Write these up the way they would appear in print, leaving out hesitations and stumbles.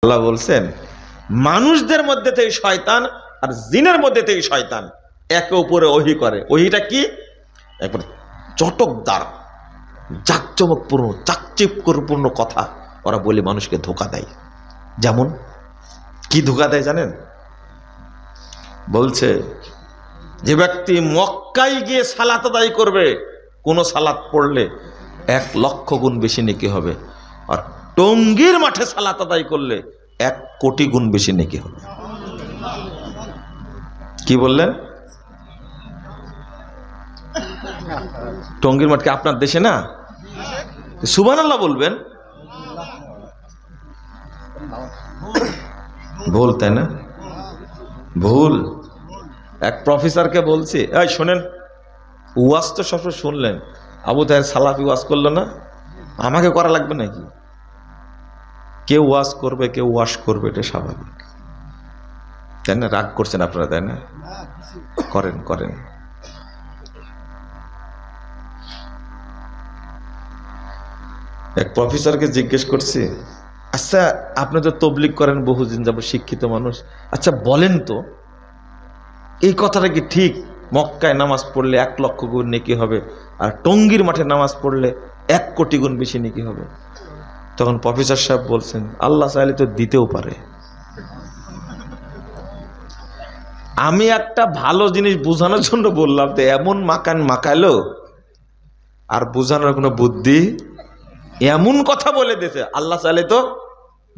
আল্লাহ বলছেন মানুষদের মধ্যে থেকে শয়তান আর জিনের মধ্যে থেকে শয়তান একে উপরে ওহি করে। ওহিটা কি? একবার চটকদার, জাকজমকপূর্ণ, চাকচিক্যপূর্ণ কথা ওরা বলে মানুষকে ধোঁকা দেয়। যেমন কি ধোঁকা দেয় জানেন? বলছে যে ব্যক্তি মক্কায় গিয়ে সালাত আদায় করবে, কোন সালাত পড়লে 1,00,000 গুণ বেশি নেকি হবে, আর টঙ্গীর মাঠে সালাত আদায় করলে 1,000,000 গুণ বেশি নেকি হবে। কি বললেন? টঙ্গীর মাঠ কি আপনার দেশে না? সুবহানাল্লাহ বলবেন। ভুল, তাই না? ভুল। এক প্রফেসরকে বলছি, এই শোনেন, ওয়াজ তো সবসময় শুনলেন, আবু তাহের সালাফি ওয়াজ করলো না, আমাকে করা লাগবে নাকি? কেউ ওয়াজ করবে, কেউ ওয়াশ করবে, এটা স্বাভাবিক, তাই না? রাগ করছেন আপনারা, তাই না? করেন করেন। এক প্রফেসরকে জিজ্ঞেস করছি, আচ্ছা আপনি তো তবলিগ করেন বহুদিন যাবত, শিক্ষিত মানুষ, আচ্ছা বলেন তো এই কথাটা কি ঠিক? মক্কায় নামাজ পড়লে 1,00,000 গুণ নেকি হবে, আর টঙ্গীর মাঠে নামাজ পড়লে 1,000,000 গুণ বেশি নেকি হবে। তখন প্রফেসর সাহেব বলছেন, আল্লাহ চাইলে তো দিতেও পারে। আমি একটা ভালো জিনিস বোঝানোর জন্য বললাম, তো এমন মাকান মাকালো, আর বোঝানোর কোনো বুদ্ধি, এমন কথা বলে দিয়েছে আল্লাহ চাইলে তো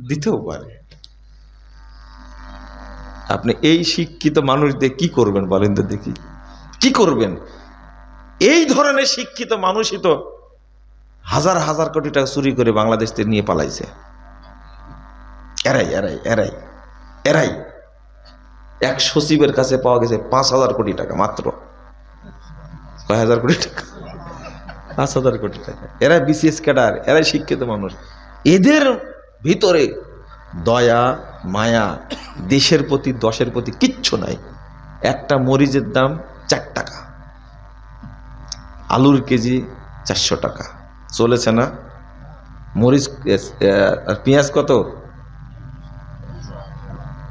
দিতেও পারে। আপনি এই শিক্ষিত মানুষ দিয়ে কি করবেন বলেন তো দেখি? কি করবেন? এই ধরনের শিক্ষিত মানুষই তো হাজার হাজার কোটি টাকা চুরি করে বাংলাদেশ থেকে নিয়ে পালাইছে। এরাই এরাই এরাই এরাই এক সচিবের কাছে পাওয়া গেছে 5,000 কোটি টাকা, মাত্র কয় হাজার কোটি টাকা? 5,000 কোটি টাকা। এরা বিসিএস ক্যাডার, এরাই শিক্ষিত মানুষ। এদের ভিতরে দয়া, মায়া, দেশের প্রতি, দশের প্রতি কিচ্ছু নাই। একটা মরিচের দাম 4 টাকা, আলুর কেজি 400 টাকা, চলেছে না? মরিচ আর পেঁয়াজ কত?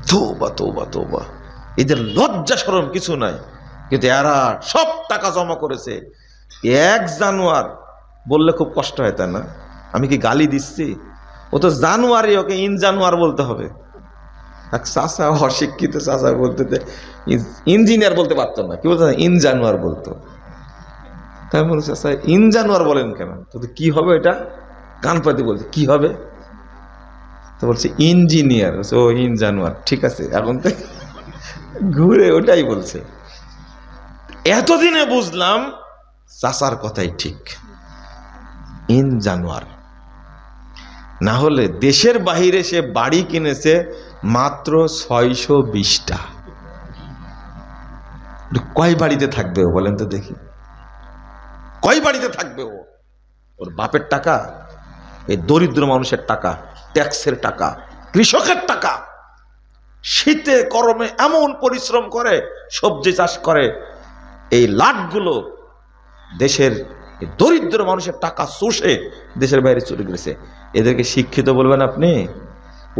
তওবা তওবা তওবা। এদের লজ্জা শরম কিছু নাই, কিন্তু এরা সব টাকা জমা করেছে। 1 জানুয়ারি বললে খুব কষ্ট হয়, তাই না? আমি কি গালি দিচ্ছি? ও তো জানুয়ারি, ওকে ইন জানুয়ার বলতে হবে। এক চাষা, অশিক্ষিত চাষা বলতে, ইঞ্জিনিয়ার বলতে পারতো না, কি বলতো? ইন জানুয়ার বলতো। তাই বলছে, চাষা ইন জানুয়ার বলেন কেন? তো কি হবে এটা? কান পাতি বলছে কি হবে? তো বলছে ইঞ্জিনিয়ার। ও ইন জানুয়ার, ঠিক আছে, এখন তো ঘুরে ওটাই বলছে। এতদিনে বুঝলাম চাষার কথাই ঠিক, ইন জানুয়ার। না হলে দেশের বাহিরে সে বাড়ি কিনেছে মাত্র 620টা। কয় বাড়িতে থাকবে ও বলেন তো দেখি? কয় বাড়িতে থাকবে ও? ওর বাপের টাকা, এই দরিদ্র মানুষের টাকা, ট্যাক্সের টাকা, কৃষকের টাকা, শীতে গরমে এমন পরিশ্রম করে, সবজি চাষ করে, এই লাটগুলো দেশের দরিদ্র মানুষের টাকা চুষে দেশের বাইরে চলে গেছে। এদেরকে শিক্ষিত বলবেন আপনি?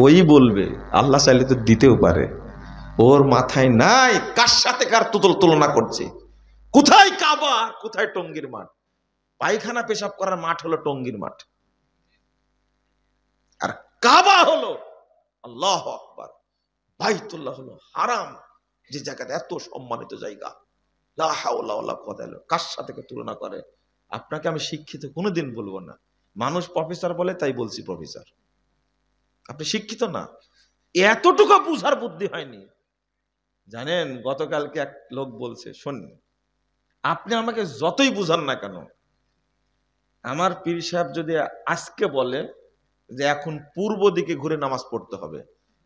ওই বলবে আল্লাহ চাইলে তো দিতেও পারে। ওর মাথায় নাই কার সাথে কার তুলনা করছে। কোথায় কাবা, কোথায় টঙ্গীর মাঠ? পায়খানা পেশাব করার মাঠ হলো টঙ্গীর মাঠ, আর কাবা হলো আল্লাহু আকবার, বাইতুল্লাহ হলো হারাম, যে জায়গাটা এত সম্মানিত জায়গা। লা হাওলা ওয়ালা কুওয়াতা ইল্লা বিল্লাহ। কার সাথে তুলনা করে? আপনাকে আমি শিক্ষিত কোনোদিন বলবো না। মানুষ প্রফেসর বলে তাই বলছি প্রফেসর, আপনি শিক্ষিত না। এতটুকু বুঝার বুদ্ধি হয়নি। জানেন, গতকালকে এক লোক বলছে, শোনেন, আপনি আমাকে যতই বুঝান না কেন, আমার পীর সাহেব যদি আজকে বলে যে এখন পূর্ব দিকে ঘুরে নামাজ পড়তে হবে,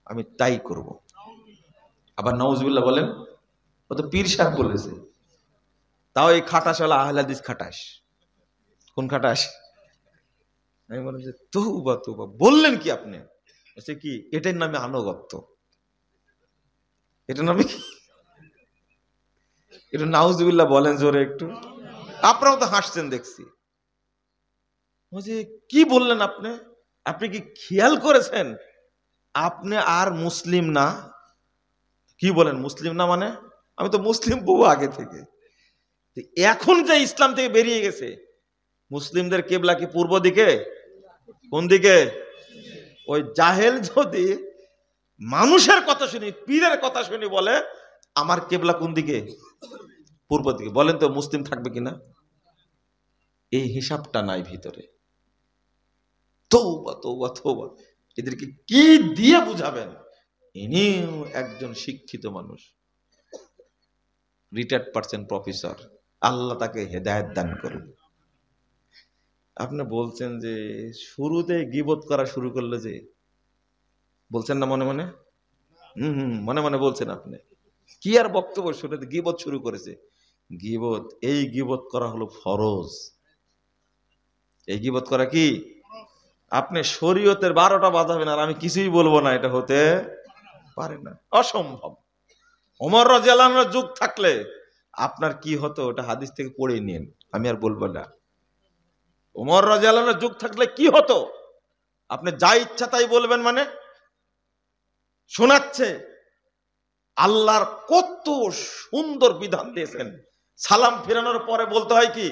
আমি তাই করব। আবার নাউজুবিল্লাহ বলেন, ও তো পীর সাহেব বলেছে। তাও এই খাটাস হলো আহলে হাদিস খাটাস। কোন খাটাস? আমি বললাম যে তওবা তওবা, বললেন কি আপনি? বলছে কি, এটার নামে আনুগত্য। এটার নামে কি? এটা নাউজুবিল্লাহ বলেন জোরে একটু। আপনারাও তো হাসছেন দেখছি। বলছে কি বললেন আপনি? আপনি কি খেয়াল করেছেন আপনি আর মুসলিম না? কি বলেন মুসলিম না মানে? আমি তো মুসলিম বহু আগে থেকে। এখন যে ইসলাম থেকে বেরিয়ে গেছে, মুসলিমদের কিবলা কি পূর্ব দিকে? কোন দিকে? ওই জাহেল যদি মানুষের কথা শুনি, পীরের কথা শুনি বলে আমার কিবলা কোন দিকে? পূর্ব দিকে, বলেন তো মুসলিম থাকবে কিনা? এই হিসাবটা নাই ভিতরে। তৌবা তৌবা তৌবা, এদেরকে কি দিয়ে বুঝাবেন? ইনিও একজন শিক্ষিত মানুষ, রিটায়ার্ড পার্সন প্রফেসর, আল্লাহ তাকে হেদায়েত দান করুন। আপনি বলছেন যে শুরুতে গীবত করা শুরু করলো, যে বলছেন না মনে মনে? মনে মনে বলছেন আপনি। কি আর বক্তব্য, শুরুতে গীবত শুরু করেছে। গীবত, এই গীবত করা হলো ফরজ। এই গীবত করা কি? আপনি শরীয়তের 12টা বাজাবেন আর আমি কিছুই বলবো না, এটা হতে পারে না, অসম্ভব। ওমর রাদিয়াল্লাহু আনহুর যুগ থাকলে আপনার কি হতো ওটা হাদিস থেকে পড়ে নিন, আমি আর বলবো না। ওমর রাদিয়াল্লাহু আনহুর যুগ থাকলে কি হতো? আপনি যা ইচ্ছা তাই বলবেন মানে? শোনাচ্ছে আল্লাহর কত সুন্দর বিধান দিয়েছেন। সালাম ফেরানোর পরে বলতে হয় কি?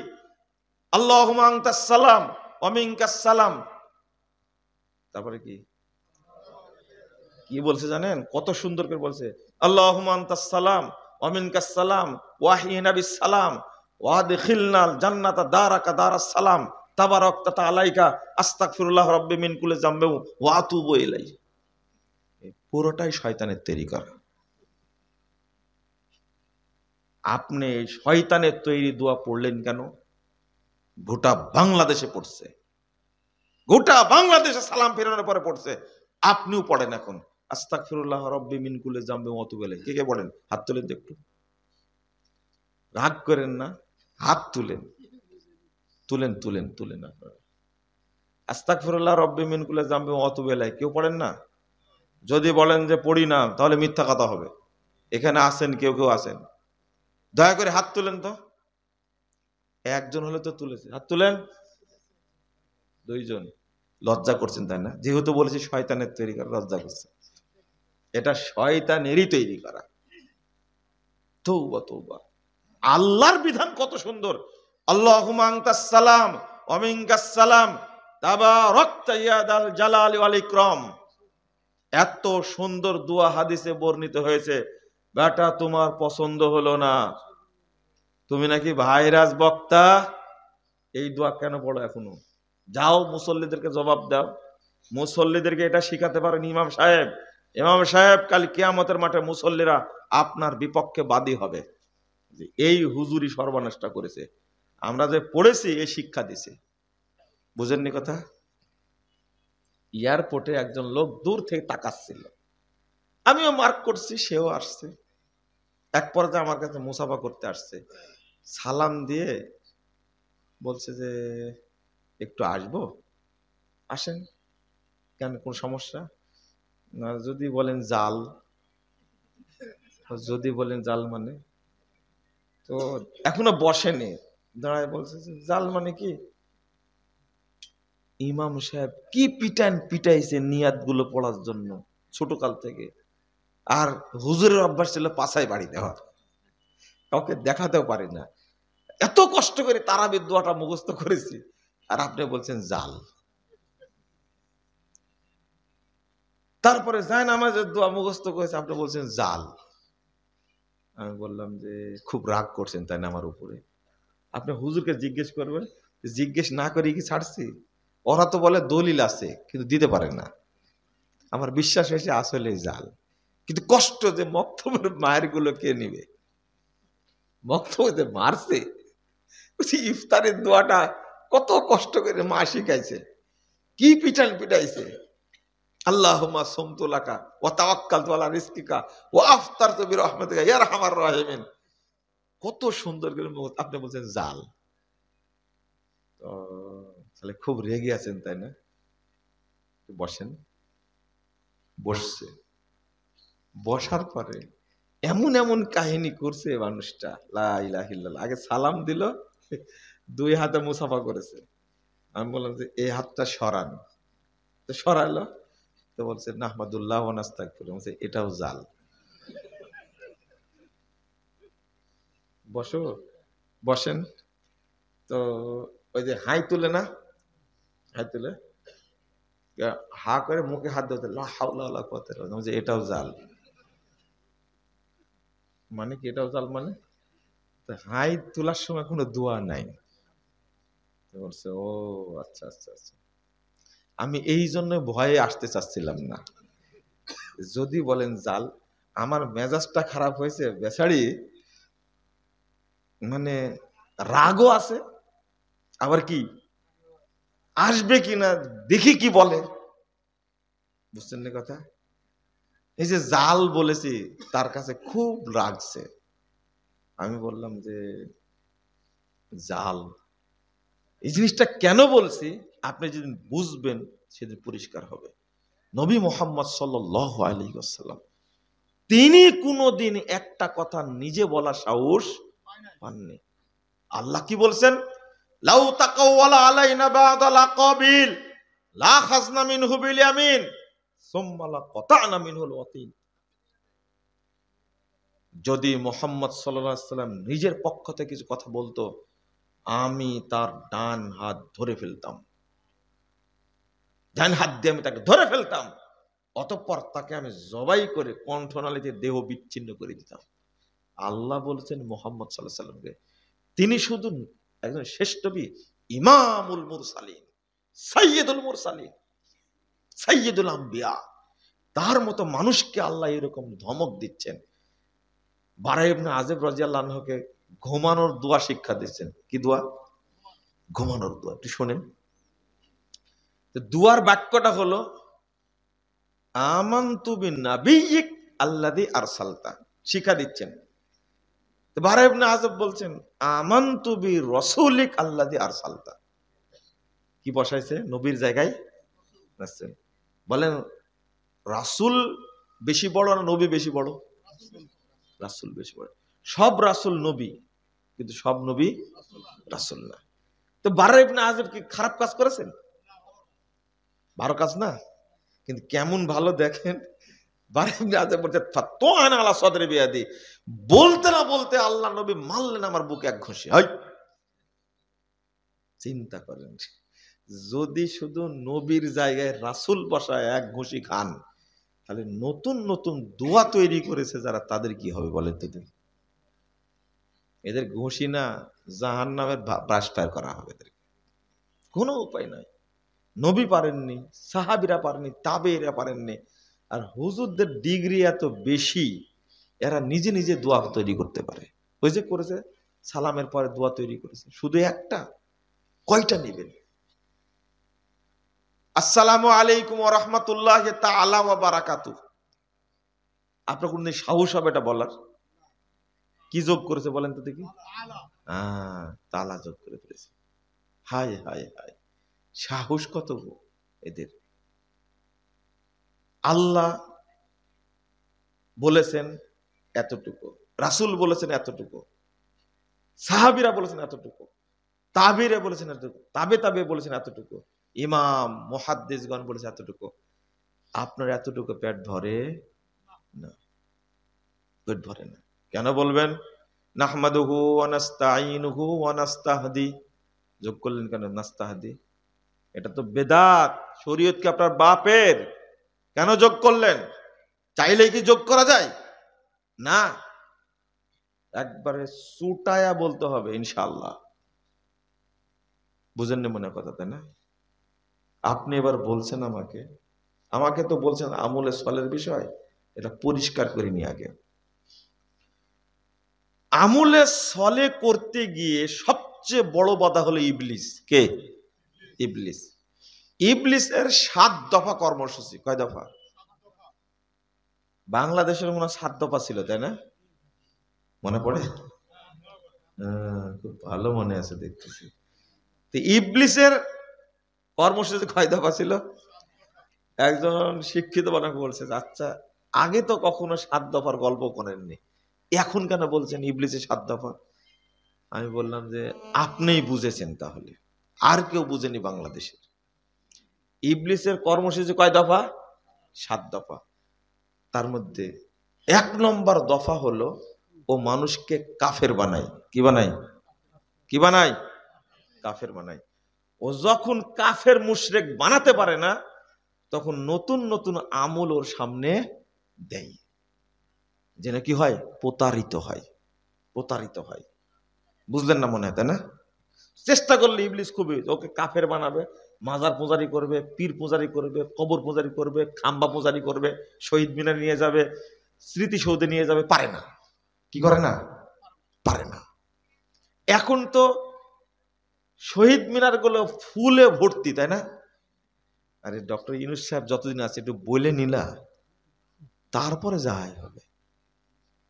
আল্লাহুম্মা আনতাস সালাম ওয়া মিনকাস সালাম। তারপরে কি কি বলছে জানেন? কত সুন্দর করে বলছে, আল্লাহুম্মা আনতাস সালাম ওয়া মিনকাস সালাম ওয়া আহইনা বিস সালাম ওয়া আদখিলনাল জান্নাতা দারাকা দারাস সালাম তাবারাকতা আলাইকা আস্তাগফিরুল্লাহ রাব্বি মিন কুল্লি যামবি ওয়া আতুবু ইলাইহি। পুরোটাই শয়তানের তৈরি করা। আপনি শয়তানের তৈরি দোয়া পড়লেন কেন? গোটা বাংলাদেশে পড়ছে, গোটা বাংলাদেশে সালাম ফেরানোর পরে পড়ছে, আপনিও পড়েন এখন আস্তাগফিরুল্লাহ রাব্বি মিন কুল্লি যামবি ওয়া আতুবু ইলাইহি। কে কে পড়েন? হাত তুলেন তো একটু, রাগ করেন না, হাত তুলেন, তুলেন তুলেন তুলেন। আপনারা আস্তাগফিরুল্লাহ রাব্বি মিন কুল্লি যামবি ওয়া আতুবু ইলাইহি কেউ পড়েন না? যদি বলেন যে পড়ি না, তাহলে মিথ্যা কথা হবে। এখানে আসেন, কেউ কেউ আসেন, দয়া করে হাত তুলেন তো। একজন হলে তো তুলেছে, হাত তুলেন। দুইজন, লজ্জা করছেন তাই না? যেহেতু বলেছি শয়তানের তৈরি করা, লজ্জা করছে। এটা শয়তানেরই তৈরি করা। তৌবা তৌবা। আল্লাহর বিধান কত সুন্দর। আল্লাহুম্মা আনতাস সালাম ওয়া মিনকাস সালাম তাবারাকতা ইয়া যাল জালালি ওয়াল ইকরাম। এত সুন্দর দোয়া হাদিসে বর্ণিত হয়েছে। বেটা তোমার পছন্দ হলো না, তুমি নাকি ভাইরাস বক্তা, এই দোয়া কেন পড়ো এখনো? যাও মুসল্লিদেরকে জবাব দাও, মুসল্লিদেরকে এটা শিখাতে পারেন ইমাম সাহেব। ইমাম সাহেব কাল কিয়ামতের মাঠে মুসল্লিরা আপনার বিপক্ষে বাদী হবে যে এই হুজুরি সর্বনাশটা করেছে। আমরা যে পড়েছি এই শিক্ষা দিছে। বুঝেননি কথা? এয়ারপোর্টে একজন লোক দূর থেকে তাকাচ্ছিল, আমিও মার্ক করছি, সেও আসছে। এক পর্যায়ে আমার কাছে মুসাফা করতে আসছে, সালাম দিয়ে বলছে যে একটু আসবো, আসেন। কেন, কোন সমস্যা? না, যদি বলেন জাল, যদি বলেন জাল মানে, তো এখনো বসেনি, দাঁড়ায় বলছে যে জাল মানে কি? ইমাম সাহেব কি পিটান পিটাইছে নিয়াত গুলো পড়ার জন্য ছোটকাল থেকে। আর হুজুরের অভ্যাস ছিল পাছায় বাড়ি দেওয়ার, কাউকে দেখাতেও পারি না। এত কষ্ট করে তারাবির দোয়াটা মুখস্থ করেছি, আর আপনি বলছেন জাল। তারপরে জায়নামাজের দোয়া মুখস্থ করেছে, আপনি বলছেন জাল। আমি বললাম যে খুব রাগ করছেন তাই না আমার উপরে? আপনি হুজুরকে জিজ্ঞেস করবেন, জিজ্ঞেস না করে কি ছাড়ছি? ওরা তো বলে দলিল আছে কিন্তু দিতে পারে না। আমার বিশ্বাস হয়েছে আসলে জাল। কিন্তু কষ্ট যে মক্তবের মায়ের গুলো কে নিবে? মক্তবে মারছে, ইফতারের দোয়াটা কত কষ্ট করে মা শিখাইছে, কি পিটান পিটাইছে। আল্লাহুম্মা সুমতু লাকা ওয়া তাওয়াক্কালতু আলা রিজকিকা ওয়া আফতারতু বিরহমাতিকা ইয়া আরহামার রাহিমিন। কত সুন্দর করে আপনি বলছেন জাল। তো তাহলে খুব রেগে আছেন তাই না? বসেন। বসছে, বসার পরে এমন এমন কাহিনী করছে মানুষটা, লা ইলাহা ইল্লাল্লাহ। আগে সালাম দিল, দুই হাতে মুসাফা করেছে। আমি বললাম যে এই হাতটা সরান, তো সরালো। তো তো বলছে নাহমাদুল্লাহ ওয়া নাস্তাগফিরুহ, বলছে এটাও জাল। বসো, বসেন। তো ওই যে হাই তুলে না, হাই তুলে হা করে মুখে হাত দিতে, লা হাওলা ওয়ালা কুওয়াতা ইল্লা বিল্লাহ, বলছে এটাও জাল। মানে কি এটাও জাল মানে? তো হাই তোলার সময় কোনো দোয়া নাই। তো বলছে ও আচ্ছা আচ্ছা আচ্ছা। আমি এই জন্য ভয়ে আসতে চাচ্ছিলাম না। যদি বলেন জাল, আমার মেজাজটা খারাপ হয়েছে, বেচারি মানে রাগও আছে, আবার কি আসবে কিনা দেখি কি বলে। বুঝছেন না কথা? এই যে জাল বলেছি, তার কাছে খুব লাগছে। আমি বললাম যে জাল, এই জিনিসটা কেন বলছি আপনি যেদিন বুঝবেন সেদিন পরিষ্কার হবে। নবী মুহাম্মদ সাল্লাল্লাহু আলাইহি ওয়াসাল্লাম তিনি কোনদিন একটা কথা নিজে বলার সাহস পাননি। আল্লাহ কি বলছেন? লাউ তাকাওয়ালা আলাইনা বা'দাল আকাবিল লা খাযনা মিনহু বিল ইয়ামিন সুম্মা লা কাতা'না মিনহুল ওয়াতিন। যদি মুহাম্মদ সাল্লাল্লাহু আলাইহি ওয়াসাল্লাম নিজের পক্ষ থেকে কিছু কথা বলতো, আমি তার ডান হাত ধরে ফেলতাম, ডান হাত দিয়ে আমি তাকে ধরে ফেলতাম, অতঃপর তাকে আমি জবাই করে কণ্ঠনালীতে দেহ বিচ্ছিন্ন করে দিতাম। আল্লাহ বলছেন মুহাম্মদ সাল্লাল্লাহু আলাইহি ওয়াসাল্লামকে, তিনি শুধু একজন শ্রেষ্ঠ নবী, ইমামুল মুরসালিন, সাইয়্যিদুল মুরসালিন, সাইয়্যিদুল আম্বিয়া, তার মতো মানুষকে আল্লাহ এরকম ধমক দিচ্ছেন। বারা ইবনে আযিব রাদিয়াল্লাহু আনহুকে ঘুমানোর দোয়া শিক্ষা দিচ্ছেন। কি দোয়া? ঘুমানোর দোয়া। একটু শুনেন। তো দোয়ার বাক্যটা হলো আমানতু বিন্নাবিয়্যিক আল্লাযী আরসালতা, শিক্ষা দিচ্ছেন। তো বারা ইবনে আযিব বলছেন আমানতু বিরাসূলিক আল্লাযী আরসালতা। কি বসাইছে? নবীর জায়গায় রাসূল। বলেন রাসূল বেশি বড় না নবী বেশি বড়? রাসূল বেশি বড়। সব রাসূল নবী, কিন্তু সব নবী রাসূল না। তো বারা ইবনে আযিব কি খারাপ কাজ করেছেন? ভালো কাজ না, কিন্তু কেমন ভালো দেখেন। বারা ইবনে আযিব বলতে ফাতুআনা আলা সাদরি বিয়াদি, বলতে না বলতে আল্লাহ নবী মারলেন আমার বুকে এক ঘুষি। হাই, চিন্তা করেন, যদি শুধু নবীর জায়গায় রাসূল বসায় এক ঘুষি খান, তাহলে নতুন নতুন দোয়া তৈরি করেছে যারা, তাদের কি হবে বলেন তো? এদের ঘুষি না জাহান্নামের ব্রাশ ফায়ার করা হবে এদের, কোনো উপায় নাই। নবী পারেননি, সাহাবীরা পারেননি, তাবেঈরা পারেননি, আর হুজুরদের ডিগ্রি এত বেশি, এরা নিজে নিজে দোয়া তৈরি করতে পারে। ওই যে করেছে, সালামের পরে দোয়া তৈরি করেছে, শুধু একটা, কয়টা নেবেন? আসসালামু আলাইকুম ওয়া রাহমাতুল্লাহি তাআলা ওয়া বারাকাতুহু। আপনার কোনদিন সাহস হবে এটা বলার? কি যোগ করেছে বলেন তো দেখি? তালা যোগ করে ফেলেছে। হায় হায় হায়, সাহস কত এদের! আল্লাহ বলেছেন এতটুকু, রাসূল বলেছেন এতটুকু, সাহাবীরা বলেছেন এতটুকু, তাবেঈরা বলেছেন এতটুকু, তাবে বলেছেন এতটুকু, ইমাম মুহাদ্দিসগণ বলেছে এতটুকু। আপনার এতটুকু পেট ভরে না, পেট ভরে না। কেন বলবেন? নাহমাদুহু ওয়া নাস্তাঈনুহু ওয়া নাস্তাহদি, যোগ করলেন কেন নাস্তাহদি? এটা তো বেদাত, শরীয়ত কি আপনার বাপের? কেন যোগ করলেন? চাইলেই কি যোগ করা যায়? না, একবারে সুটায়া বলতে হবে ইনশাআল্লাহ। বুঝেননি মনে কথা, তাই না? আপনি এবার বলছেন আমাকে তো বলছেন আমলে সলের বিষয়, এটা পরিষ্কার করিনি আগে। আমলে সলে করতে গিয়ে সবচেয়ে বড় বাধা হলো ইবলিস। কে? ইবলিস। ইবলিসের 7 দফা কর্মসূচি। কয় দফা? বাংলাদেশের মনে হয় 7 দফা ছিল, তাই না? মনে পড়ে? খুব ভালো মনে আছে দেখতেছি। তো ইবলিসের কর্মসূচি কয় দফা ছিল? একজন শিক্ষিত বানাকে বলছে, আচ্ছা আগে তো কখনো 7 দফার গল্প করেননি, এখন কেন বলছেন ইবলিসের 7 দফা? আমি বললাম যে আপনিই বুঝেছেন, তাহলে আর কেউ বুঝেনি বাংলাদেশের। ইবলিসের কর্মসূচি কয় দফা? 7 দফা। তার মধ্যে 1 নম্বর দফা হলো ও মানুষকে কাফের বানায়। কি বানায়? কি বানায়? কাফের বানায়। ও যখন কাফের মুশরিক বানাতে পারে না, তখন নতুন নতুন আমল ওর সামনে দেয়, যেন কি হয়? প্রতারিত হয়, প্রতারিত হয়। বুঝলেন না মনে হয়, তাই না? চেষ্টা করলে ইবলিস খুবই ওকে কাফের বানাবে, মাজার পূজারি করবে, পীর পূজারি করবে, কবর পূজারি করবে, খাম্বা পূজারি করবে, শহীদ মিনার নিয়ে যাবে, স্মৃতিসৌধে নিয়ে যাবে। পারে না। কি করে না? পারে না। এখন তো শহীদ মিনার গুলো ফুলে ভর্তি, তাই না? আরে ডক্টর ইউনূস সাহেব যতদিন আছে একটু বলে নিলা, তারপরে যাই হবে।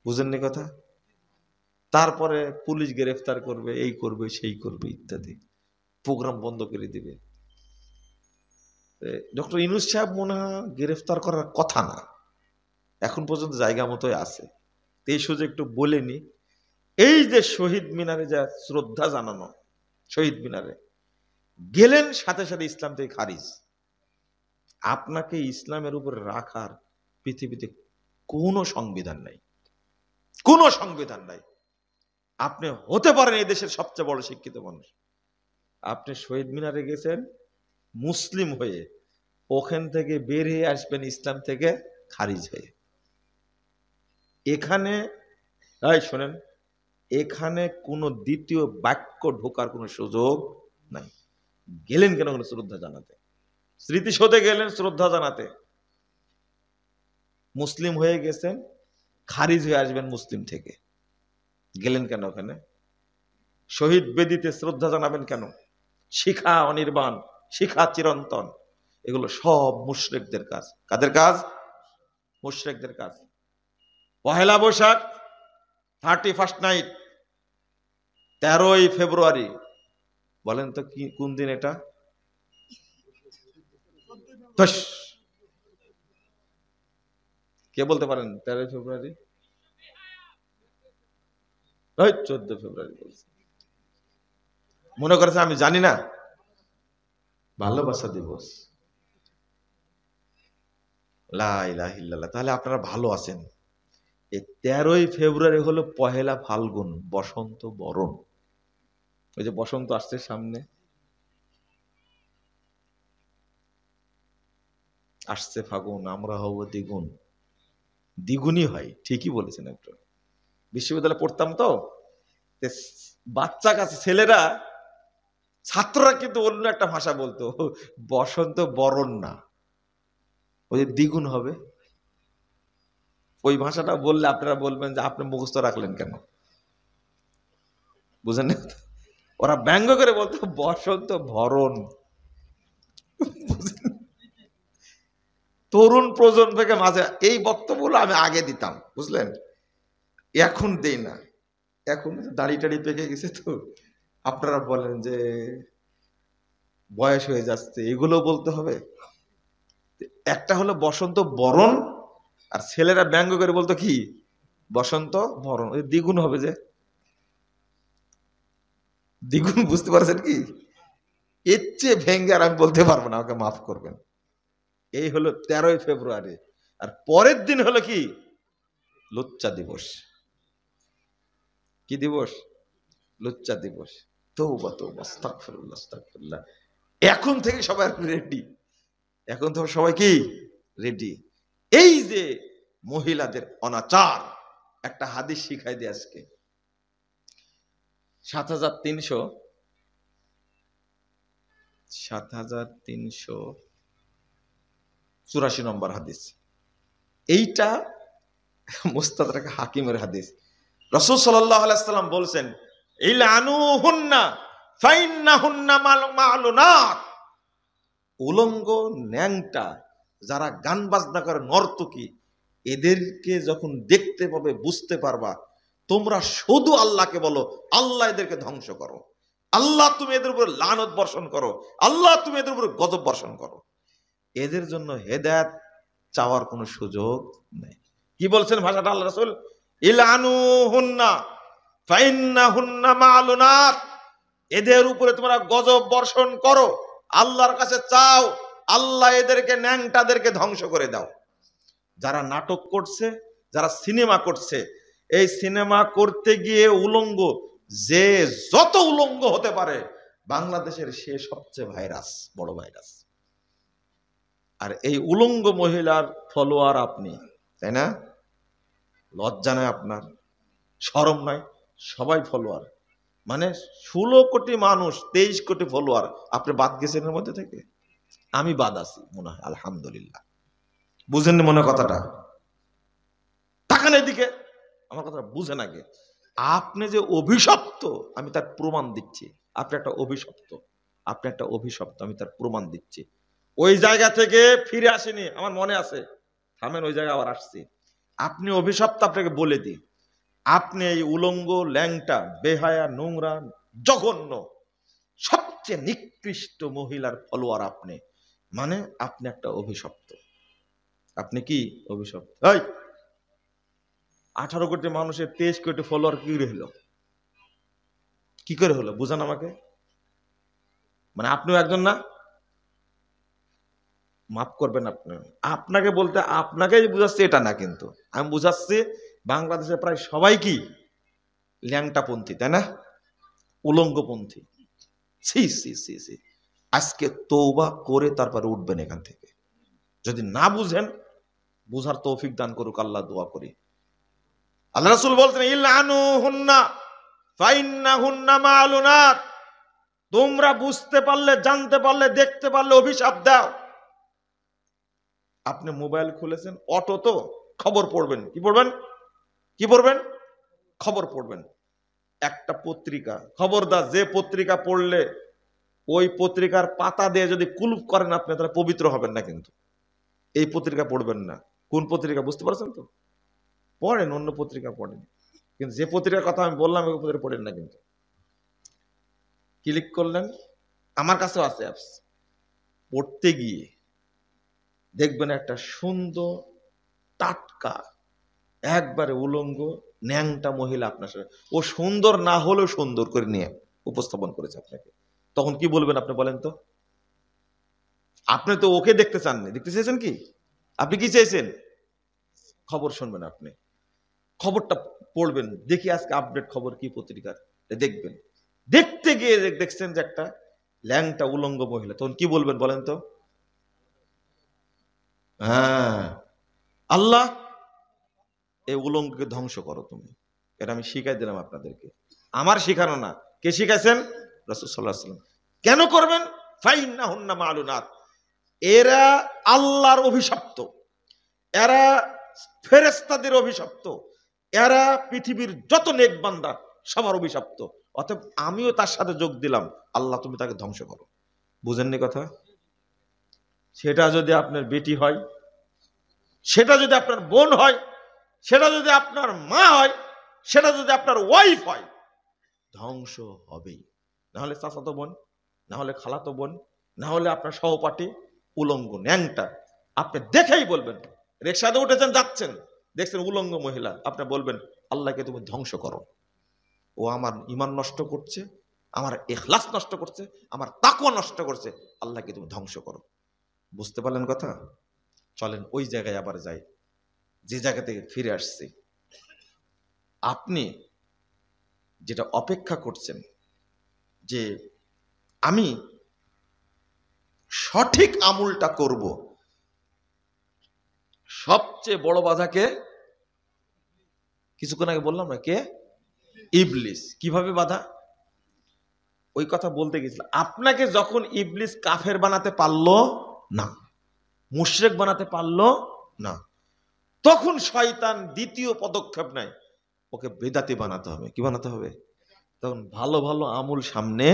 বুঝেননি কথা? তারপরে পুলিশ গ্রেফতার করবে, এই করবে, সেই করবে, ইত্যাদি, প্রোগ্রাম বন্ধ করে দিবে। ডক্টর ইউনূস সাহেব মনে হয় গ্রেফতার করার কথা না, এখন পর্যন্ত জায়গা মতোই আছে। এই সুযোগ একটু বলে নি, এই যে শহীদ মিনারে যা শ্রদ্ধা জানানো, শহীদ মিনারে গেলেন, সাথে সাথে ইসলাম থেকে খারিজ। আপনাকে ইসলামের উপর রাখার পৃথিবীতে কোনো সংবিধান নাই, কোনো সংবিধান নাই। আপনি হতে পারেন এই দেশের সবচেয়ে বড় শিক্ষিত মানুষ, আপনি শহীদ মিনারে গেছেন মুসলিম হয়ে, ওখান থেকে বের হয়ে আসবেন ইসলাম থেকে খারিজ হয়ে। এখানে শোনেন, এখানে কোনো দ্বিতীয় বাক্য ঢোকার কোনো সুযোগ নাই। গেলেন কেন? কোনো শ্রদ্ধা জানাতে, স্মৃতিসৌধে গেলেন শ্রদ্ধা জানাতে, মুসলিম হয়ে গেছেন, খারিজ হয়ে আসবেন মুসলিম থেকে। গেলেন কেন ওখানে? শহীদ বেদিতে শ্রদ্ধা জানাবেন কেন? শিখা অনির্বাণ, শিখা চিরন্তন, এগুলো সব মুশরিকদের কাজ। কাদের কাজ? মুশরিকদের কাজ। পহেলা বৈশাখ, 31st নাইট, 13ই ফেব্রুয়ারি, বলেন তো কি কোন দিন এটা? কে বলতে পারেন? 13ই ফেব্রুয়ারি? 14 ফেব্রুয়ারি বলছে। মনে করেছে আমি জানি না? ভালোবাসা দিবস। লা ইলাহা ইল্লাল্লাহ। তাহলে আপনারা ভালো আছেন। এই 13ই ফেব্রুয়ারি হলো পহেলা ফাল্গুন, বসন্ত বরণ। ওই যে বসন্ত আসছে সামনে, আসছে ফাগুন, আমরা হব দ্বিগুণ। দ্বিগুণই হয়, ঠিকই বলেছেন। একটু বিশ্ববিদ্যালয়ে পড়তাম তো, বাচ্চা কাছে ছেলেরা, ছাত্ররা কিন্তু অন্য একটা ভাষা বলতো, বসন্ত বরণ না, ওই যে দ্বিগুণ হবে। ওই ভাষাটা বললে আপনারা বলবেন যে আপনি মুখস্থ রাখলেন কেন? বুঝেন না? ওরা ব্যঙ্গ করে বলতো বসন্ত ভরণ। তরুণ প্রজন্মকে মাঝে এই বক্তব্যগুলো আমি আগে দিতাম, বুঝলেন? এখন দেই না, এখন দাড়ি টাড়ি পেকে গেছে তো আপনারা বলেন যে বয়স হয়ে যাচ্ছে, এগুলো বলতে হবে। একটা হলো বসন্ত বরণ, আর ছেলেরা ব্যঙ্গ করে বলতো কি? বসন্ত ভরণ। ওই দ্বিগুণ হবে, যে দ্বিগুণ। বুঝতে পারছেন কি? এর চেয়ে ভেঙ্গে আর আমি বলতে পারবো না, আমাকে মাফ করবেন। এই হলো 13ই ফেব্রুয়ারি। আর পরের দিন হলো কি? লুচ্চা দিবস। কি দিবস? লুচ্চা দিবস। তওবা তওবা, আস্তাগফিরুল্লাহ আস্তাগফিরুল্লাহ। এখন থেকে সবাই রেডি, এখন তো সবাই কি রেডি। এই যে মহিলাদের অনাচার, একটা হাদিস শিখাই দিয়ে আজকে। 7384 নম্বর হাদিস। এইটা মুস্তাদরাক হাকিমের হাদিস। রাসূল সাল্লাল্লাহু আলাইহি সাল্লাম বলছেন, ইলানুহুন্না ফাইন্নাহুন্না মালুনাত। উলঙ্গ ন্যাংটা যারা গান বাজনা করে, নর্তকী, এদেরকে যখন দেখতে পাবে, বুঝতে পারবা, তোমরা শুধু আল্লাহকে বলো, আল্লাহ এদেরকে ধ্বংস করো, আল্লাহ তুমি এদের উপর লানত বর্ষণ করো, আল্লাহ তুমি এদের উপর গজব বর্ষণ করো। এদের জন্য হেদায়েত চাওয়ার কোনো সুযোগ নেই। কি বলছেন ভাষাটা আল্লাহ রাসূল? ইলানুহুন্না ফাইন্নাহুন্না মালুনাত। এদের উপরে তোমরা গজব বর্ষণ করো, আল্লাহর কাছে চাও, আল্লাহ এদেরকে ন্যাংটাদেরকে ধ্বংস করে দাও। যারা নাটক করছে, যারা সিনেমা করছে, এই সিনেমা করতে গিয়ে উলঙ্গ, যে যত উলঙ্গ হতে পারে বাংলাদেশের সে সবচেয়ে ভাইরাস, বড় ভাইরাস। আর এই উলঙ্গ মহিলার ফলোয়ার আপনি, তাই না? লজ্জা নয় আপনার, শরম নয়? সবাই ফলোয়ার, মানে 16 কোটি মানুষ, 23 কোটি ফলোয়ার, আপনি বাদ গেছেন এর মধ্যে থেকে? আমি বাদ আছি মনে হয়, আলহামদুলিল্লাহ। বুঝেননি মনে কথাটা? তাকান এদিকে, আমার কথা বুঝেন আগে। আপনি যে অভিশপ্ত, আমি তার প্রমাণ দিচ্ছি। আপনি একটা অভিশপ্ত, আপনি একটা অভিশপ্ত, আমি তার প্রমাণ দিচ্ছি। ওই জায়গা থেকে ফিরে আসেনি, আমার মনে আছে। থামেন, ওই জায়গায় আবার আসছি। আপনি অভিশপ্ত, আপনাকে বলে দিই, আপনি এই উলঙ্গ, ল্যাংটা, বেহায়া, নোংরা, জঘন্য, সবচেয়ে নিকৃষ্ট মহিলার ফলোয়ার আপনি, মানে আপনি একটা অভিশপ্ত। আপনি কি অভিশপ্ত? 18 কোটি মানুষের 23 কোটি ফলোয়ার কি করে হলো? কি করে হলো বুঝান আমাকে। মানে আপনিও একজন না? মাফ করবেন আপনি, আপনাকে বলতে আপনাকেই বুঝাচ্ছি এটা না, কিন্তু আমি বুঝাচ্ছি বাংলাদেশে প্রায় সবাই কি ল্যাংটাপন্থী, তাই না? উলঙ্গপন্থী। সি সি সি সি, আজকে তওবা করে তারপরে উঠবেন এখান থেকে। যদি না বুঝেন, বুঝার তৌফিক দান করুক আল্লাহ, দোয়া করি। আল্লাহ রাসূল বলছেন ইলআনুহুন্না ফাইন্নাহুন্না মালুনাত, তোমরা বুঝতে পারলে, জানতে পারলে, দেখতে পারলে অভিশাপ দাও। আপনি মোবাইল খুলেছেন, অটো তো খবর পড়বেন, কি পড়বেন? কি পড়বেন? খবর পড়বেন। একটা পত্রিকা, খবরদার, যে পত্রিকা পড়লে ওই পত্রিকার পাতা দিয়ে যদি কুলুপ করেন আপনি, তাহলে পবিত্র হবেন না। কিন্তু এই পত্রিকা পড়বেন না। কোন পত্রিকা বুঝতে পারছেন তো? পড়েন, অন্য পত্রিকা পড়েন, কিন্তু যে পত্রিকার কথা আমি বললাম ওই পত্রিকা পড়েন না। কিন্তু ক্লিক করলেন, আমার কাছেও আছে অ্যাপস, পড়তে গিয়ে দেখবেন একটা সুন্দর, টাটকা, একবারে উলঙ্গ, ন্যাংটা মহিলা আপনার সাথে, ও সুন্দর না হলেও সুন্দর করে নিয়ে উপস্থাপন করেছে আপনাকে। তখন কি বলবেন আপনি বলেন তো? আপনি তো ওকে দেখতে চাননি, দেখতে চেয়েছেন কি? আপনি কি চেয়েছেন? খবর শুনবেন, আপনি খবরটা পড়বেন, দেখি আজকে আপডেট খবর কি পত্রিকার, দেখবেন। দেখতে গিয়ে দেখছেন যে একটা ল্যাংটা উলঙ্গ মহিলা, তখন কি বলবেন বলেন তো? হ্যাঁ, আল্লাহ এই উলঙ্গকে ধ্বংস করো তুমি। এটা আমি শিখাই দিলাম আপনাদেরকে, আমার শিখানো না। কে শিখাইছেন? রাসূল সাল্লাল্লাহু আলাইহি ওয়াসাল্লাম। কেন করবেন? ফাইন্নাহুন্না মালুনাত, এরা আল্লাহর অভিশপ্ত, এরা ফেরেশতাদের অভিশপ্ত, এরা পৃথিবীর যত নেক বান্দা সবার অভিশপ্ত। অতএব আমিও তার সাথে যোগ দিলাম, আল্লাহ তুমি তাকে ধ্বংস করো। বুঝেননি কথা? সেটা যদি আপনার বেটি হয়, সেটা যদি আপনার বোন হয়, সেটা যদি আপনার মা হয়, সেটা যদি আপনার ওয়াইফ হয়, ধ্বংস হবেই। না হলে চাচাতো বোন, না হলে খালাতো বোন, না হলে আপনার সহপাঠী উলঙ্গ, ন্যাংটা, আপনি দেখেই বলবেন। রিকশাতে উঠেছেন, যাচ্ছেন, দেখছেন উলঙ্গ মহিলা, আপনি বলবেন আল্লাহকে তুমি ধ্বংস করো, ও আমার ঈমান নষ্ট করছে, আমার ইখলাস নষ্ট করছে, আমার তাকওয়া নষ্ট করছে, আল্লাহকে তুমি ধ্বংস করো। বুঝতে পারলেন কথা? চলেন ওই জায়গায় আবার যাই, যে জায়গা থেকে ফিরে আসছি। আপনি যেটা অপেক্ষা করছেন যে আমি সঠিক আমলটা করব, সবচেয়ে বড় বাধাকে কিছুক্ষণ আগে বললাম না, কে? ইবলিস। কিভাবে বাধা? ওই কথা বলতে গেছিলাম। আপনাকে যখন ইবলিস কাফের বানাতে পারলো না, মুশরিক বানাতে পারলো না, তখন শয়তান দ্বিতীয় পদক্ষেপ নেয়, ওকে বেদাতি বানাতে হবে। কি বানাতে হবে? তখন ভালো ভালো আমল সামনে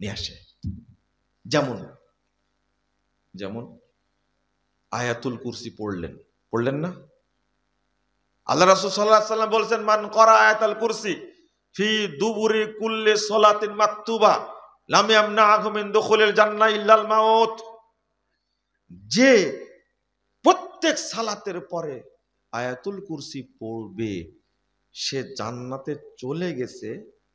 নিয়ে আসে। যেমন যেমন আয়াতুল কুরসি পড়লেন, পড়লেন না? আল্লাহ রাসূল সাল্লাল্লাহু আলাইহি ওয়াসাল্লাম বলেছেন মান ক্বারা আয়াতুল কুরসি ফি দুবুরি কুল্লি সালাতিন মাকতুবা লাম ইয়ামনাহু মিন দুখুলিল জান্নাহ ইল্লাল মাউত। যে প্রত্যেক সালাতের পরে আয়াতুল কুরসি পড়বে, সে জান্নাতে চলে গেছে,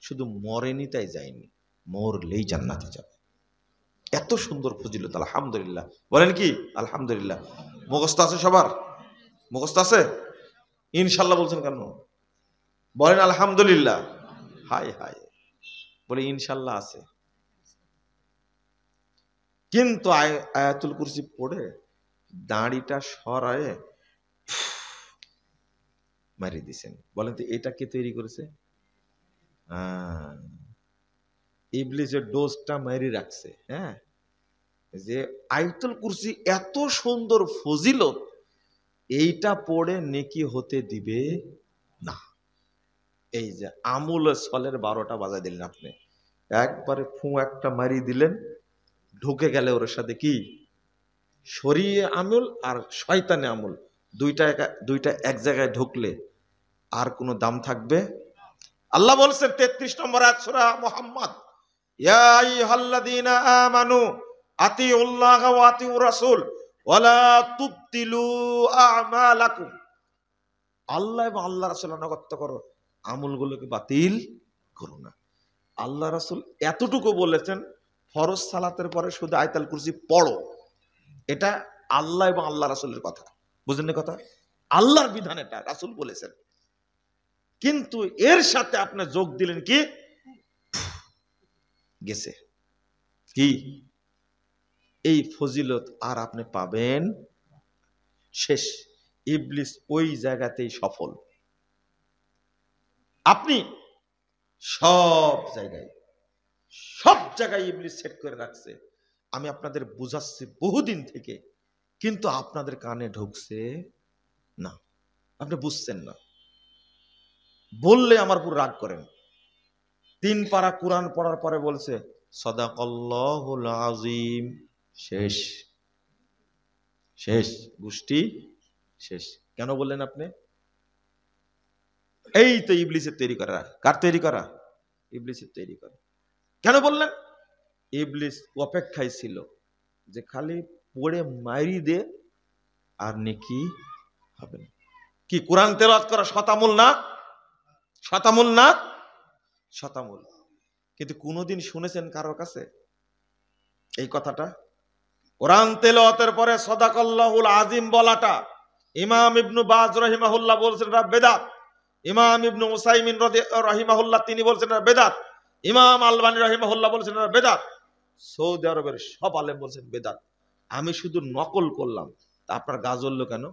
শুধু মরেনি তাই যায়নি, মরলেই জান্নাতে যাবে। এত সুন্দর ফজিলত, আলহামদুলিল্লাহ। বলেন কি আলহামদুলিল্লাহ? মুখস্থ আছে সবার? মুখস্থ আছে? ইনশাল্লাহ বলছেন কেন? বলেন আলহামদুলিল্লাহ। হাই হাই, বলে ইনশাল্লাহ আছে। কিন্তু আয়াতুল কুরসি পড়ে দাড়িটা সরায়ে মারি দিছেন। বলেন তো এটা কে তৈরি করেছে? ইবলিসের ডোজটা মারি রাখছে। হ্যাঁ, যে আয়াতুল কুরসি এত সুন্দর ফজিলত, এইটা পড়ে নেকি হতে দিবে না। এই যে আমুল সলের 12টা বাজায় দিলেন আপনি, একবারে একটা মারি দিলেন, ঢুকে গেলে ওর সাথে কি শরীরে আমল আর শয়তানে আমল, দুইটা এক জায়গায় ঢুকলে আর কোনো দাম থাকবে? আল্লাহ বলছেন 33 নম্বর আয়াত সূরা মুহাম্মদ, ইয়া আইয়ুহাল্লাযীনা আমানু আতিউল্লাহ ওয়া আতিউর রাসূল ওয়ালা তুবতিলু আমালাকুম। আল্লাহ এবং আল্লাহ রাসূল আনুগত্য করো, আমলগুলোকে বাতিল করো না। আল্লাহ রাসূল এতটুকু বলেছেন, ফরজ সালাতের পরে শুধু আয়াতুল কুরসি পড়ো। এটা আল্লাহ এবং আল্লাহ রাসূলের কথা, বুঝলেন কথা? আল্লাহর বিধান, এটা রাসূল বলেছেন। কিন্তু এর সাথে আপনি যোগ দিলেন কি? গেছে কি এই ফজিলত আর আপনি পাবেন শেষ। ইবলিস ওই জায়গাতেই সফল। আপনি সব জায়গায় ইবলিস সেট করে রাখছে। আমি আপনাদের বুঝাচ্ছি বহুদিন থেকে, কিন্তু আপনাদের কানে ঢুকছে না, আপনি বুঝছেন না। বললে আমার পুরো রাগ করেন। 3 পারা কোরআন পড়ার পরে বলছে সাদাকাল্লাহুল আযীম, শেষ শেষ গোষ্ঠী শেষ। কেন বললেন আপনি? এই তো ইবলিসের তৈরি করা। কার তৈরি করা? ইবলিসের তৈরি করা। কেন বললেন? ইবলিস অপেক্ষায় ছিল যে খালি পড়ে মারি দে আর নেকি হবে না। কি কোরআন তেলাওয়াত করা শতামূল না? শতামূল না? শতামূল। কিন্তু কোনদিন শুনেছেন কারোর কাছে এই কথাটা? কোরআন তেলাওয়াতের পরে সাদাকাল্লাহুল আযীম বলাটা ইমাম ইবনু বাজ রাহিমাহুল্লাহ বলছেন এটা বেদাত। ইমাম ইবনু উসাইমিন রাহিমাহুল্লাহ তিনি বলছেন এটা বেদাত। ইমাম আলবানী রাহিমাহুল্লাহ বলছেন এটা বেদাত। সৌদি আরবের সব আলেম বলছেন বেদাত। আমি শুধু নকল করলাম। তা আপনার গা জ্বললো কেন?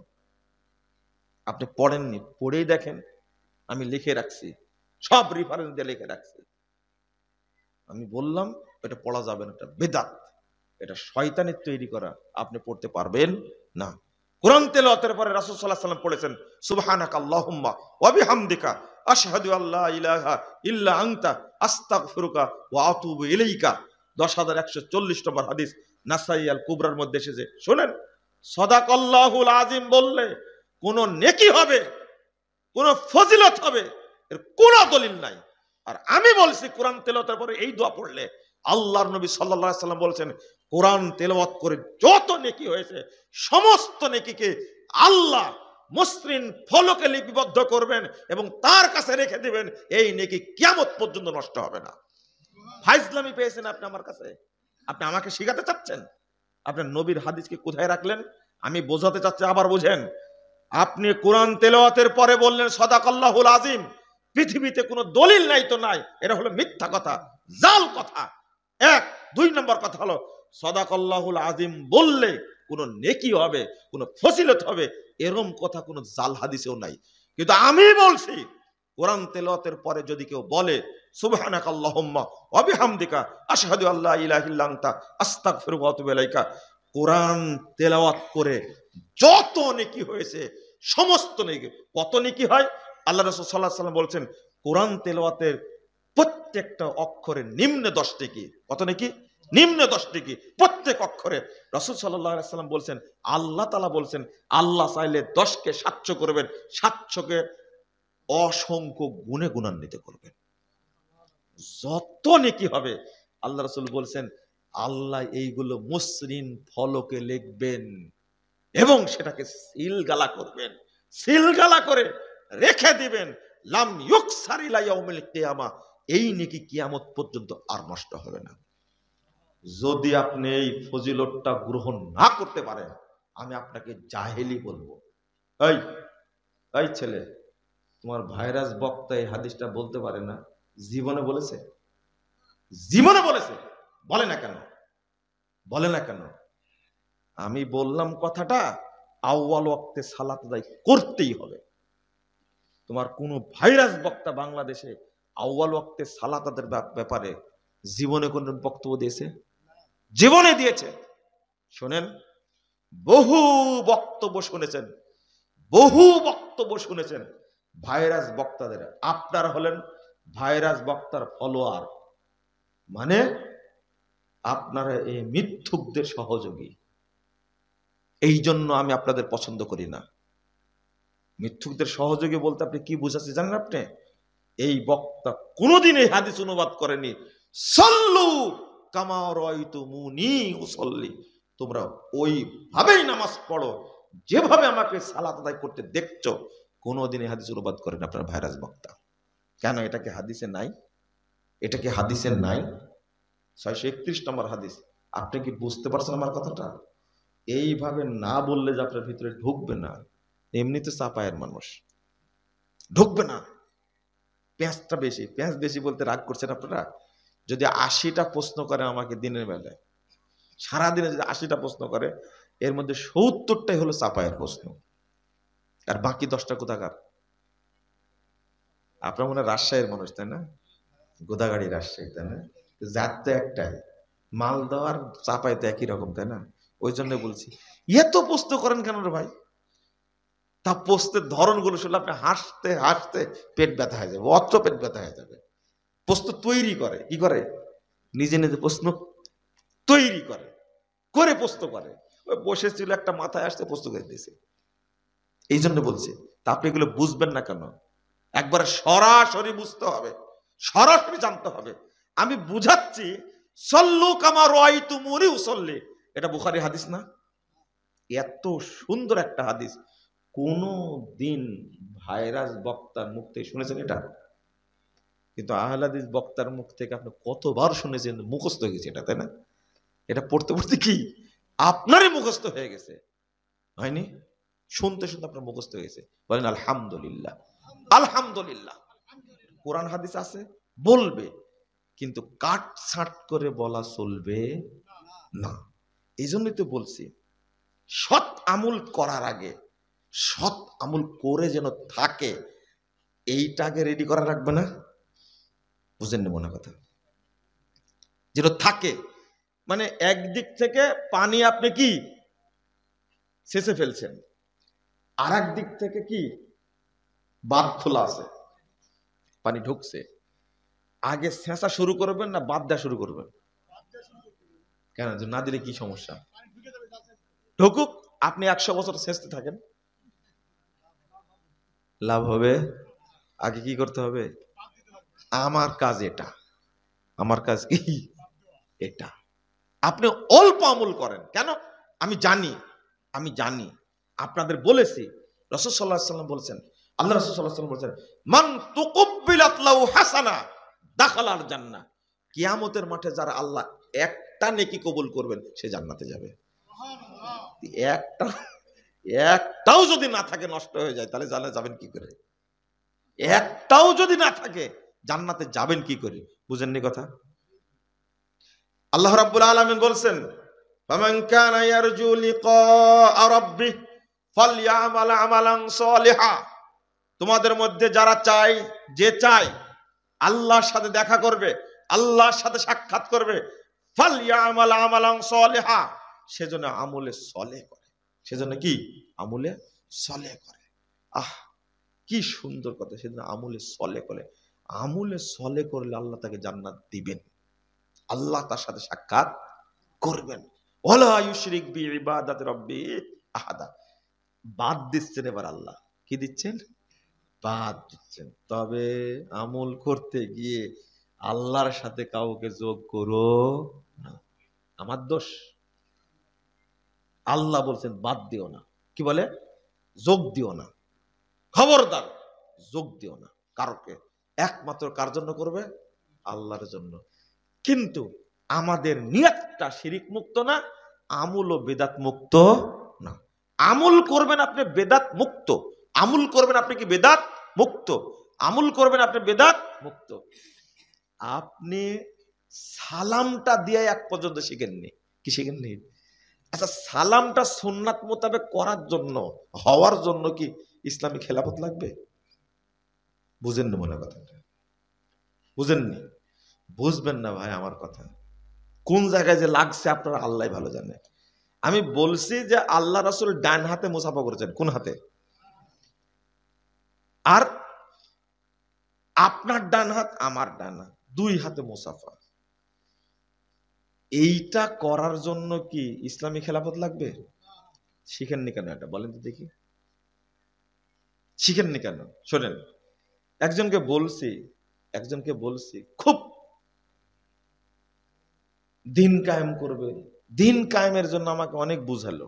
আপনি পড়েননি, পড়েই দেখেন। আমি লিখে রাখছি, সব রেফারেন্স দিয়ে লিখে রাখছি। আমি বললাম এটা পড়া যাবে না, এটা বেদাত, এটা শয়তানের তৈরি করা, আপনি পড়তে পারবেন না। কোরআন তেলাওয়াতের পরে রাসূল সাল্লাল্লাহু আলাইহি ওয়াসাল্লাম পড়েছেন সুবহানাকাল্লাহুম্মা ওয়া বিহামদিকা আশহাদু আল্লা ইলাহা ইল্লা আনতা আস্তাগফিরুকা ওয়া আতুবু ইলাইকা। 10140 নম্বর হাদিস, নাসাই আল কুবরার মধ্যে এসেছে। শুনেন, সাদাকাল্লাহুল আযীম বললে কোন নেকি হবে, কোন ফজিলত হবে, এর কোন দলিল নাই। আর আমি বলছি কোরআন তেলাওয়াতের পরে এই দোয়া পড়লে আল্লাহর নবী সাল্লাল্লাহু আলাইহি ওয়াসাল্লাম বলেছেন কোরআন তেলাওয়াত করে যত নেকি হয়েছে সমস্ত নেকিকে আল্লাহ মসৃণ ফলকে লিপিবদ্ধ করবেন এবং তার কাছে রেখে দিবেন। এই নেকি কিয়ামত পর্যন্ত নষ্ট হবে না। ফাইজলামি পেয়েছেন আপনি আমার কাছে? আপনি আমাকে শিখাতে চাচ্ছেন? আপনার নবীর হাদিসকে কোথায় রাখলেন? আমি বোঝাতে চাচ্ছি, আবার বুঝেন। আপনি কোরআন তেলাওয়াতের পরে বললেন সাদাকাল্লাহুল আযীম, পৃথিবীতে কোনো দলিল নাই তো নাই, এটা হলো মিথ্যা কথা, জাল কথা। 2 নম্বর কথা হলো সাদাকাল্লাহুল আযীম বললে কোনো নেকি হবে, কোনো ফজিলত হবে, এরকম কথা কোনো জাল হাদিসেও নাই। কিন্তু আমি বলছি কোরআন তেলাওয়াতের পরে যদি কেউ বলে সুবহানাকাল্লাহুম্মা ওয়া বিহামদিকা আশহাদু আল্লা ইলাহা ইল্লা আনতা আস্তাগফিরুকা ওয়া আতুবু ইলাইকা, কোরআন তেলাওয়াত করে যত নেকি হয়েছে সমস্ত নেকি। কত নেকি হয়? আল্লাহ রাসূল সাল্লাল্লাহু আলাইহি ওয়াসাল্লাম বলছেন কোরআন তেলাওয়াতের প্রত্যেকটা অক্ষরে নিম্নে 10 নেকি। কত নেকি? নিম্নে 10 নেকি প্রত্যেক অক্ষরে। রাসূল সাল্লাল্লাহু আলাইহি ওয়াসাল্লাম বলছেন, আল্লাহ তাআলা বলছেন আল্লাহ চাইলে 10কে 700 করবেন, 700কে অসংখ্য গুণে গুণান্বিত করবেন। যত নেকি হবে আল্লাহ রাসূল বলছেন আল্লাহ এইগুলো মসৃণ ফলকে লিখবেন এবং সেটাকে সিলগালা করবেন, সিলগালা করে রেখে দিবেন। লাম ইউকসার ইলা ইয়াউমিল কিয়ামা, এই নেকি কিয়ামত পর্যন্ত আর নষ্ট হবে না। যদি আপনি এই ফজিলতটা গ্রহণ না করতে পারেন, আমি আপনাকে জাহেলি বলবো। এই এই ছেলে, তোমার ভাইরাস বক্তা এই হাদিসটা বলতে পারে না? জীবনে বলেছে? জীবনে বলেছে? বলে না কেন? বলে না কেন? আমি বললাম কথাটা, আউয়াল ওয়াক্তে সালাত আদায় করতেই হবে। তোমার কোন ভাইরাস বক্তা বাংলাদেশে আউয়াল ওয়াক্তে সালাত আদায়ের ব্যাপারে জীবনে কোন বক্তব্য দিয়েছে? জীবনে দিয়েছে? শোনেন, বহু বক্তব্য শুনেছেন, বহু বক্তব্য শুনেছেন ভাইরাস বক্তাদের। আপনারা হলেন ভাইরাস বক্তার ফলোয়ার, মানে আপনারা এই মিথ্যুকদের সহযোগী। এই জন্য আমি আপনাদের পছন্দ করি না। মিথ্যুকদের সহযোগী বলতে আপনি কি বুঝাচ্ছেন জানেন? আপনি এই বক্তা কোনোদিন এই হাদিস অনুবাদ করেনি সল্লু কামা রাআইতুমুনি উসাল্লি, তোমরা ওইভাবেই নামাজ পড়ো যেভাবে আমাকে সালাত আদায় করতে দেখছো। কোনোদিন এই হাদিস অনুবাদ করেন আপনার ভাইরাস বক্তা। কেন? এটা কি হাদিসে নাই? এটা কি হাদিসে নাই? 631 নম্বর হাদিস। আপনি কি বুঝতে পারছেন আমার কথাটা? এইভাবে না বললে যে আপনার ভিতরে ঢুকবে না। এমনিতে চাপায়ের মানুষ ঢুকবে না। পেঁচটা বেশি, পেঁচ বেশি বলতে রাগ করছেন আপনারা? যদি 80টা প্রশ্ন করে আমাকে দিনের বেলায়, সারাদিনে যদি 80টা প্রশ্ন করে, এর মধ্যে 70টাই হলো চাপায়ের প্রশ্ন, আর বাকি 10টা কোথাকার? আপনার মনে হয় রাজশাহীর মানুষ, তাই না? গোদাগাড়ি রাজশাহী, তাই না? জাত তো একটাই, মালদা আর চাপাই তো একই রকম, তাই না? ওই জন্য বলছি, এত প্রশ্ন করেন কেন রে ভাই? তা প্রশ্নের ধরন গুলো শুনলে আপনি হাসতে হাসতে পেট ব্যথা হয়ে যাবে, অত পেট ব্যথা হয়ে যাবে। প্রশ্ন তৈরি করে, কি করে? নিজে নিজে প্রশ্ন তৈরি করে, করে প্রশ্ন করে। ওই বসেছিল একটা মাথায় আসতে প্রশ্ন করে দিয়েছে। এই জন্য বলছি, তা আপনি এগুলো বুঝবেন না কেন? একবার সরাসরি বুঝতে হবে, সরাসরি জানতে হবে। আমি বুঝাচ্ছি, সল্লু কামা রাআইতুমুনি উসাল্লি, এটা বুখারী হাদিস না? এত সুন্দর একটা হাদিস, কোন দিন ভাইরাস বক্তার মুখ থেকে শুনেছেন এটা? কিন্তু আহলে হাদিস বক্তার মুখ থেকে আপনি কতবার শুনেছেন, মুখস্থ হয়ে গেছে এটা, তাই না? এটা পড়তে পড়তে কি আপনারই মুখস্থ হয়ে গেছে, হয়নি? শুনতে শুনতে আপনার মুখস্থ হয়ে গেছে। বলেন আলহামদুলিল্লাহ। আলহামদুলিল্লাহ। কোরআন হাদিস আছে, বলবে, কিন্তু কাট ছাট করে বলা চলবে না। এই জন্যই তো বলছি, সৎ আমল করার আগে সৎ আমল করে যেন থাকে, এইটাকে রেডি করা রাখবে না? বুঝেন না মনে কথা? যেন থাকে, মানে একদিক থেকে পানি আপনি কি শেষে ফেলছেন, আর এক দিক থেকে কি বাঁধ খোলা আছে, পানি ঢুকছে। আগে ছেঁচা শুরু করবেন না বাদ দেওয়া শুরু করবেন? কেন? না দিলে কি সমস্যা? ঢুকুক, আপনি 100 বছর ছেঁচতে থাকেন, লাভ হবে? আগে কি করতে হবে? আমার কাজ এটা, আমার কাজ কি এটা। আপনি অল্প আমল করেন কেন? আমি জানি, আমি জানি, আপনাদের বলেছি, রাসূল সাল্লাল্লাহু আলাইহি ওয়াসাল্লাম বলেছেন, আল্লাহ রাসূল সাল্লাল্লাহু আলাইহি ওয়াসাল্লাম বলেছেন, মান তুকুব্বিলাত লাহু হাসানা দাখালাল জান্নাহ। কিয়ামতের মাঠে যারা আল্লাহ একটা নেকি কবুল করবেন, সে জান্নাতে যাবে। একটা, একটাও যদি না থাকে, নষ্ট হয়ে যায়, তাহলে জান্নাতে যাবেন কি করে? একটাও যদি না থাকে, জান্নাতে যাবেন কি করে? বুঝেননি কথা? আল্লাহ রাব্বুল আলামিন বলছেন, ফামান কানা ইয়ারজু লিকা রাব্বিহ ফালইআমাল আমালান সলিহা। তোমাদের মধ্যে যারা চায়, যে চায় আল্লাহর সাথে দেখা করবে, আল্লাহর সাথে সাক্ষাৎ করবে, ফালইআমাল আমালান সলিহা, সেজন্য আমলে সলেহ করে। সেজন্য কি? আমলে সলেহ করে। আহ, কি সুন্দর কথা! সেজন্য আমলে সলেহ করে। আমলে সলেহ করলে আল্লাহ তাকে জান্নাত দিবেন, আল্লাহ তার সাথে সাক্ষাৎ করবেন। ওয়ালা ইউশরিক বিইবাদাতি রাব্বি আহাদা। বাদ দিচ্ছেন এবার আল্লাহ, কি দিচ্ছেন? বাদ দিচ্ছেন। তবে আমল করতে গিয়ে আল্লাহর সাথে কাউকে যোগ করো না। আমার দোষ? আল্লাহ বলছেন বাদ দিও না, কি বলে? যোগ দিও না, খবরদার যোগ দিও না কারোকে। একমাত্র কার জন্য করবে? আল্লাহর জন্য। কিন্তু আমাদের নিয়তটা শিরিক মুক্ত না, আমল ও বিদআত মুক্ত না। আমল করবেন আপনি বেদাত মুক্ত, আমল করবেন আপনি কি বেদাত মুক্ত, আমল করবেন আপনি বেদাত মুক্ত। আপনি সালামটা দিয়ে এক পর্যন্ত শিখেননি, কি শিখেননি? আচ্ছা, সালামটা সুন্নাত মোতাবেক করার জন্য, হওয়ার জন্য কি ইসলামী খেলাফত লাগবে? বুঝেন না মনে কথা, বুঝেননি? বুঝবেন না ভাই আমার কথা। কোন জায়গায় যে লাগছে আপনারা আল্লাহ ভালো জানে। আমি বলছি যে আল্লাহ রাসূল ডান হাতে মুসাফা করেছেন, কোন হাতে? আর আপনার ডান হাত আমার ডান হাত, দুই হাতে মুসাফা। এইটা করার জন্য কি ইসলামী খেলাফত লাগবে? শিখেননি কেন এটা বলেন তো দেখি, শিখেননি কেন? শোনেন, একজনকে বলছি খুব দিন কায়েম করবে, দিন কায়েমের জন্য আমাকে অনেক বুঝালো।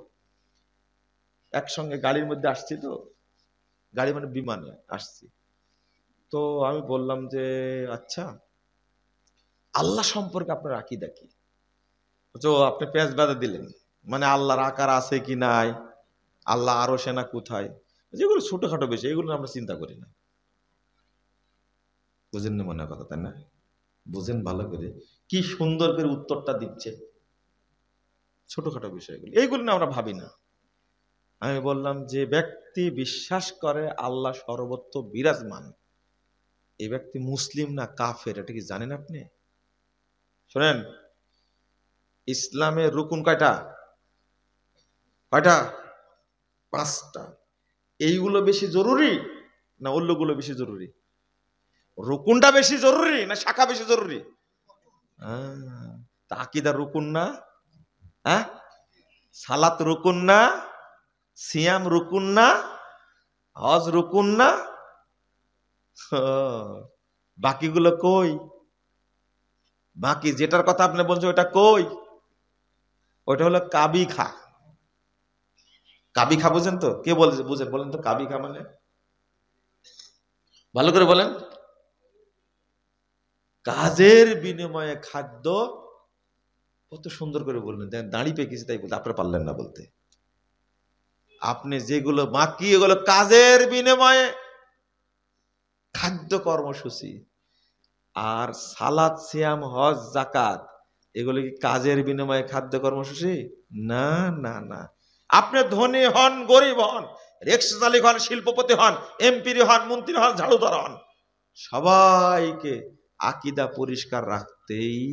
একসঙ্গে গাড়ির মধ্যে আসছি, তো গাড়ি মানে বিমানে আসছি, তো আমি বললাম যে আচ্ছা আল্লাহ সম্পর্কে আপনার আকীদা কি? তো আপনি পেঁচ বাঁধা দিলেন, মানে আল্লাহর আকার আছে কি নাই, আল্লাহ আরো সেনা কোথায়, যেগুলো ছোটখাটো বিষয়, এগুলো আমরা চিন্তা করি না। বুঝেন না মনে কথা, তাই না? বুঝেন ভালো করে, কি সুন্দর করে উত্তরটা দিচ্ছে। ছোটখাটো বিষয়গুলো, এইগুলো না আমরা ভাবি না। আমি বললাম যে ব্যক্তি বিশ্বাস করে আল্লাহ সর্বত্র বিরাজমান, এই ব্যক্তি মুসলিম না কাফের, এটা কি জানেন আপনি? শোনেন, ইসলামের রুকুন কয়টা? কয়টা? 5টা। এইগুলো বেশি জরুরি না অন্যগুলো বেশি জরুরি? রুকুনটা বেশি জরুরি না শাখা বেশি জরুরি? তা আকীদা রুকুন না? হ্যাঁ, সালাত রুকুন না? সিয়াম রুকুন না? হজ রুকুন না? বাকিগুলো কই? বাকি যেটার কথা আপনি বলছেন ওটা কই? ওটা হলো কাবি খা। কাবি খা বুঝেন তো? কে বলছে বুঝেন বলেন তো, কাবি খা মানে? ভালো করে বলেন। কাজের বিনিময়ে খাদ্য। কত সুন্দর করে বললেন, দাঁড়ি পেকেছি তাই বলতে, আপনারা পারলেন না বলতে। আপনি যেগুলো বাকি এগুলো কাজের বিনিময়ে খাদ্য কর্মসূচি। আর সালাত, সিয়াম, হজ, যাকাত এগুলো কি কাজের বিনিময়ে খাদ্য কর্মসূচি? না না না। আপনি ধনী হন, গরিব হন, রিকশা চালক হন, শিল্পপতি হন, এমপি হন, মন্ত্রী হন, ঝাড়ুদার হন, সবাইকে আকীদা পরিষ্কার রাখতেই।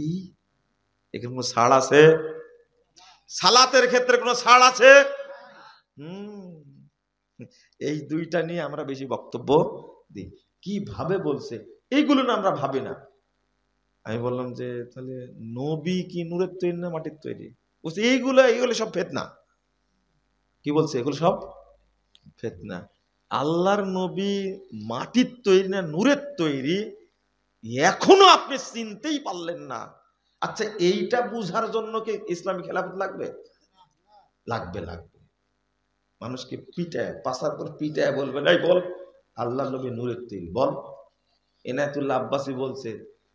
এখানে কোনো ছাড় আছে? সালাতের ক্ষেত্রে কোনো ছাড় আছে? এই দুইটা নিয়ে আমরা বেশি বক্তব্য দিই। কিভাবে বলছে এইগুলো না আমরা ভাবি না। আমি বললাম যে তাহলে নবী কি নূরের তৈরি না মাটির তৈরি? বলছে এইগুলো সব ফিতনা। কি বলছে? এগুলো সব ফিতনা। আল্লাহর নবী মাটির তৈরি না নূরের তৈরি এখনো আপনি চিনতেই পারলেন না। আচ্ছা, এইটা বুঝার জন্য কি ইসলামী খেলাফত লাগবে? লাগবে, লাগবে। মানুষকে পিটায়, পাশার পর পিটায় বলবে, এই বল আল্লাহ নবী নূরের তৈরি, বল। এনায়েতুল্লাহ আব্বাসী বলছে,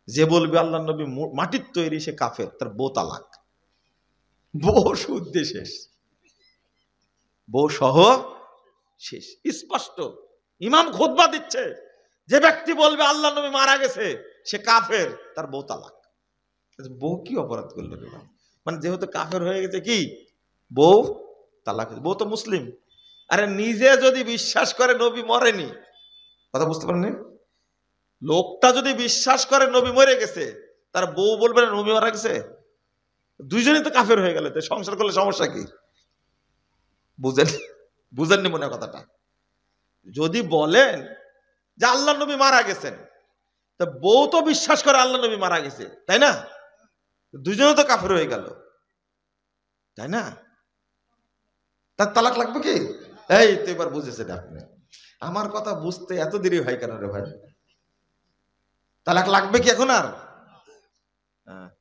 যে বলবে আল্লাহ নবী মাটির তৈরি সে কাফের, তার বউ তালাক, বউ শুদ্ধে শেষ, বউ সহ শেষ। স্পষ্ট ইমাম খুতবা দিচ্ছে, যে ব্যক্তি বলবে আল্লাহ নবী মারা গেছে সে কাফের, তার বউ তালাক। বউ কি অপরাধ করলো রে? মানে যেহেতু কাফের হয়ে গেছে, কি বউ তালাক, বউ তো মুসলিম। আরে নিজে যদি বিশ্বাস করে নবী মরেনি, কথা বুঝতে পারেন? লোকটা যদি বিশ্বাস করে নবী মরে গেছে, তার বউ বলবে না নবী মারা গেছে? দুইজনই তো কাফের হয়ে গেল, সংসার করলে সমস্যা কি? বুঝেন? বুঝেননি মনে কথাটা? যদি বলেন যে আল্লাহ নবী মারা গেছেন, তা বউ তো বিশ্বাস করে আল্লাহ নবী মারা গেছে, তাই না? দুইজনে তো কাফের হয়ে গেল, তাই না? তার তালাক লাগবে কি? এই তো এবার বুঝেছেন আপনি। আমার কথা বুঝতে এত দেরি হয় কেন রে ভাই? তালাক লাগবে কি এখন আর?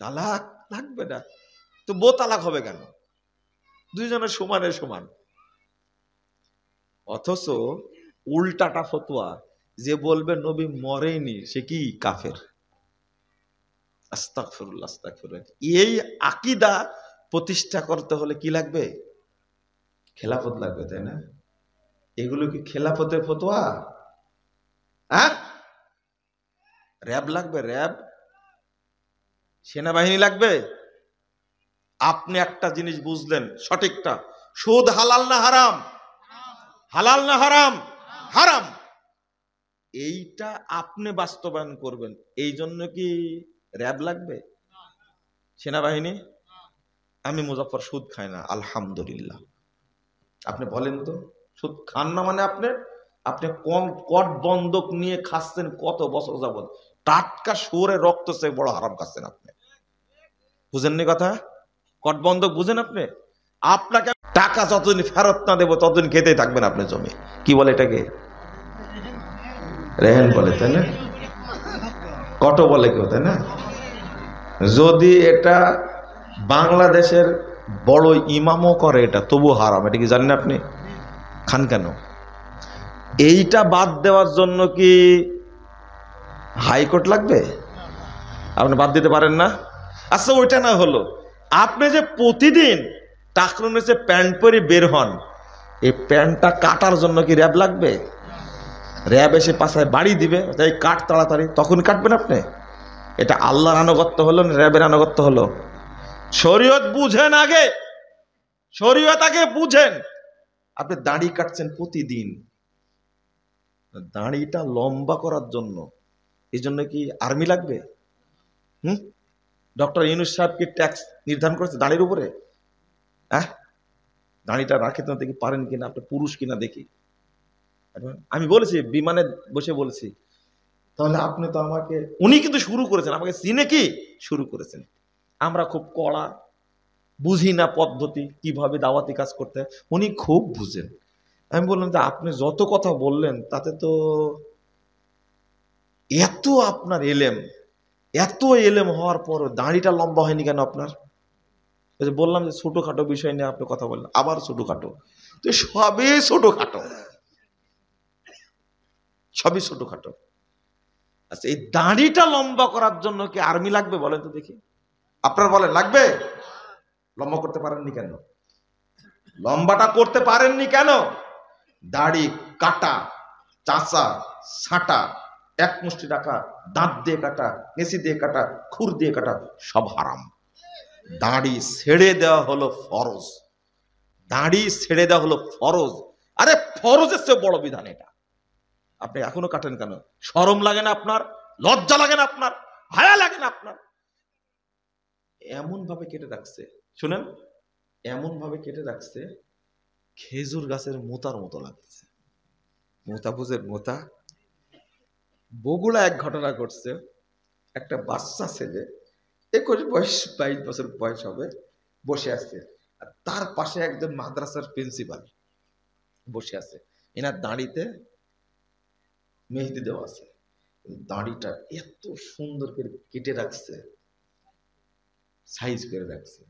তালাক লাগবে না তো বউ তালাক হবে কেন? দুইজনের সমানে সমান। অথচ উল্টাটা ফতোয়া, যে বলবে নবী মরেনি সে কি কাফের। আস্তাগফিরুল্লাহ, আস্তাগফিরুল্লাহ। এই আকীদা প্রতিষ্ঠা করতে হলে কি লাগবে? খেলাফত লাগবে, তাই না? এগুলো কি খেলাফতের ফতোয়া? হ্যাঁ, র্যাব লাগবে, র্যাব, সেনাবাহিনী লাগবে। আপনি একটা জিনিস বুঝলেন সঠিকটা, সুদ হালাল না হারাম? হালাল না হারাম? হারাম। এইটা আপনি বাস্তবায়ন করবেন, এই জন্য কি র্যাব লাগবে, সেনাবাহিনী? আমি মুজাফফর সুদ খাই না, আলহামদুলিল্লাহ। আপনি বলেন তো, সুদ খান না মানে আপনি আপনি কম কট বন্ধক নিয়ে খাচ্ছেন কত বছর যাবত, টাটকা শুয়োরের রক্ত চেয়ে বড় হারাম খাচ্ছেন আপনি। বুঝেননি কথা? কট বন্ধক বুঝেন আপনি? আপনাকে টাকা যতদিন ফেরত না দেবো ততদিন খেতেই থাকবেন আপনি জমি। কি বলে এটাকে? রেহেন বলে, তাই না? কত বলে কেউ, তাই না? যদি এটা বাংলাদেশের বড় ইমামও করে এটা, তবু হারাম। এটা কি জানেন আপনি? খান কেন? এইটা বাদ দেওয়ার জন্য কি হাইকোর্ট লাগবে? আপনি বাদ দিতে পারেন না? আচ্ছা, ওইটা না হলো, আপনি যে প্রতিদিন টাকরুনে যে প্যান্ট পরে বের হন, এই প্যান্টটা কাটার জন্য কি র্যাব লাগবে? র্যাব এসে পাশায় বাড়ি দিবে, তাই কাট তাড়াতাড়ি, তখন কাটবেন আপনি। এটা আল্লাহর আনুগত্য হলো না র্যাবের আনুগত্য হলো? শরীয়ত বুঝেন আগে, শরীয়ত আগে বুঝেন। আপনি দাড়ি কাটছেন প্রতিদিন, দাড়িটা লম্বা করার জন্য, এই জন্য কি আর্মি লাগবে? ডক্টর ইউনূস সাহেব কি ট্যাক্স নির্ধারণ করেছে দাড়ির উপরে? হ্যাঁ, দাড়িটা রাখে তো দেখি পারেন কিনা, আপনি পুরুষ কিনা দেখি। আমি বলেছি, বিমানে বসে বলেছি, তাহলে আপনি তো আমাকে, উনি কিন্তু শুরু করেছেন, আমাকে চিনে কি শুরু করেছেন। আমরা খুব কড়া, বুঝি না পদ্ধতি কিভাবে দাওয়াতি কাজ করতে, উনি খুব বুঝেন। আমি বললাম যে আপনি যত কথা বললেন তাতে তো এত আপনার এলেম, এত এলেম হওয়ার পর দাড়িটা লম্বা হয়নি কেন আপনার? বললাম যে ছোটখাটো বিষয় নিয়ে আপনি কথা বললেন, আবার ছোটখাটো, তো সবই ছোটখাটো, সবই ছোটখাটো। আচ্ছা, এই দাড়িটা লম্বা করার জন্য কি আর্মি লাগবে বলেন তো দেখি? আপনারা বলেন লাগবে? লম্বা করতে পারেননি কেন? লম্বাটা করতে পারেননি কেন? দাড়ি কাটা, চাচা ছাটা, এক মুষ্টি টাকা, দাঁত দিয়ে কাটা, কেঁচি দিয়ে কাটা, খুর দিয়ে কাটা, সব হারাম। দাড়ি ছেড়ে দেওয়া হলো ফরজ, দাড়ি ছেড়ে দেওয়া হলো ফরজ। আরে ফরজের চেয়ে বড় বিধান এটা, আপনি এখনো কাটেন কেন? শরম লাগে না আপনার? লজ্জা লাগে না আপনার? হায়া লাগে না আপনার? এমন ভাবে কেটে রাখছে, শুনেন, এমন ভাবে কেটে রাখছে খেজুর গাছের মোতার মতো লাগছে। মোতা বুঝেন? মোতা। বগুড়া এক ঘটনা ঘটছে, একটা বাচ্চা ছেলে 21 বয়স 22 বছর বয়স হবে, বসে আছে, আর তার পাশে একজন মাদ্রাসার প্রিন্সিপাল বসে আছে। এনার দাড়িতে মেহেদি দেওয়া আছে, দাড়িটা এত সুন্দর করে কেটে রাখছে, সাইজ করে রাখছে।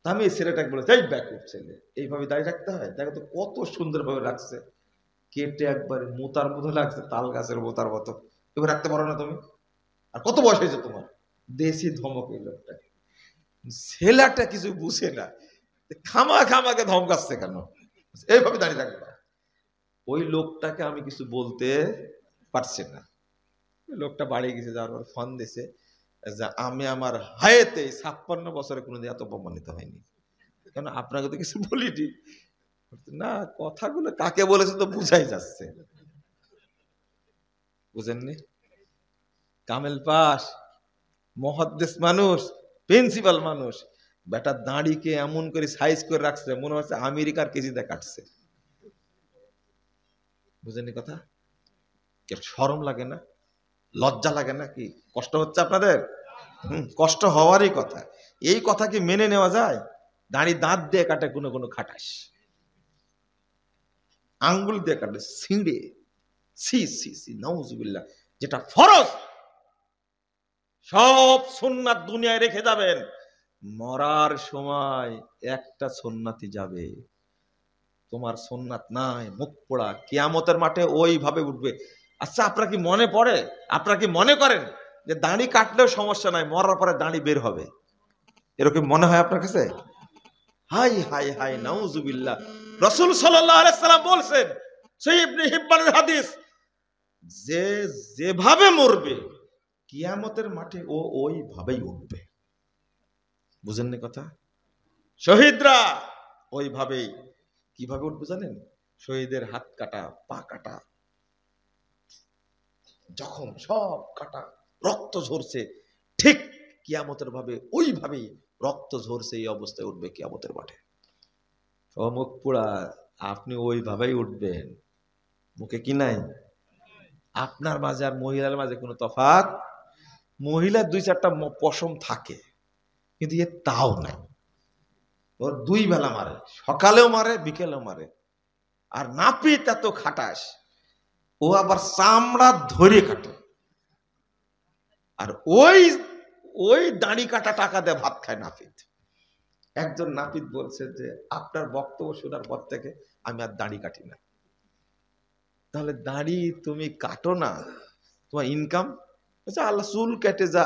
আমি এই ছেলেটাকে বলেছি, এই ব্যাকুব ছেলে, এইভাবে দাঁড়িয়ে রাখতে হয়? দেখো তো কত সুন্দর ভাবে রাখছে, কেটে একবার মোতার মতো লাগছে, তাল গাছের মোতার মতো। এবার রাখতে পারো না তুমি? আর কত বয়স হয়েছে তোমার? দেশি ধমক এই লোকটা। ছেলেটা কিছু বুঝে না, খামাকে ধমকাচ্ছে কেন, এইভাবে দাঁড়িয়ে রাখবা। ওই লোকটাকে আমি কিছু বলতে পারছি না। লোকটা বাড়ি গেছে, যাওয়ার পর ফোন দিছে যে আমি আমার হায়াতে 56 বছরে কোনোদিন এত অপমানিত হয়নি। কেন, আপনাকে তো কিছু বলিনি। না, কথাগুলো কাকে বলেছে তো বুঝাই যাচ্ছে, বুঝেননি? কামেল পাস, মুহাদ্দিস মানুষ, প্রিন্সিপাল মানুষ, বেটা দাড়িকে এমন করে সাইজ করে রাখছে, মনে হচ্ছে আমেরিকার কেজিতে কাটছে। বুঝেননি কথা? শরম লাগে না? লজ্জা লাগে না? কি কষ্ট হচ্ছে আপনাদের? কষ্ট হওয়ারই কথা। এই কথা কি মেনে নেওয়া যায়? দাড়ি দাঁত দিয়ে কাটে, কোনো কোনো খাটাস, আঙ্গুল দিয়ে কাটে ছিঁড়ে, সি সি সি, নাউজুবিল্লাহ। যেটা ফরজ সব সুন্নাত দুনিয়ায় রেখে যাবেন, মরার সময় একটা সুন্নাতি যাবে, তোমার সুন্নাত নাই, মুখ পোড়া, কিয়ামতের মাঠে ওইভাবে উঠবে। আচ্ছা, আপনারা কি মনে পড়ে, আপনারা কি মনে করেন যে দাড়ি কাটলেও সমস্যা নাই, মরার পরে দাড়ি বের হবে? এরকম মনে হয় আপনার কাছে? হাই হাই হাই, নাউজুবিল্লাহ। রাসূল সাল্লাল্লাহু আলাইহি সাল্লাম বলছেন, সহিহ ইবনে হিব্বানের হাদিস, যে যেভাবে মরবে কিয়ামতের মাঠে ও ওইভাবেই উঠবে। বুঝেননি কথা? শহীদরা ওইভাবেই, কিভাবে উঠবে জানেন? শহীদের হাত কাটা, পা কাটা, জখম সব কাটা, রক্ত ঝরছে, ঠিক কিয়ামতের ভাবে ওইভাবেই রক্ত ঝরছে, এই অবস্থায় উঠবে কিয়ামতের মাঠে। ও মুখ পোড়া, আপনি ওইভাবেই উঠবেন, মুখে কি নাই? আপনার মাঝে আর মহিলার মাঝে কোনো তফাৎ, মহিলার দুই চারটা পশম থাকে, কিন্তু এ তাও নাই। ওর দুই বেলা মারে, সকালেও মারে বিকেলেও মারে। আর নাপিত এত খাটাস, ও আবার চামড়া ধরে কাটে, আর ওই ওই দাড়ি কাটা টাকা দিয়ে ভাত খায় নাপিত। একজন নাপিত বলছে যে আপনার বক্তব্য শোনার পর থেকে আমি আর দাড়ি কাটি না। তাহলে দাড়ি তুমি কাটো না, তোমার ইনকাম? আল্লাহ চুল কেটে যা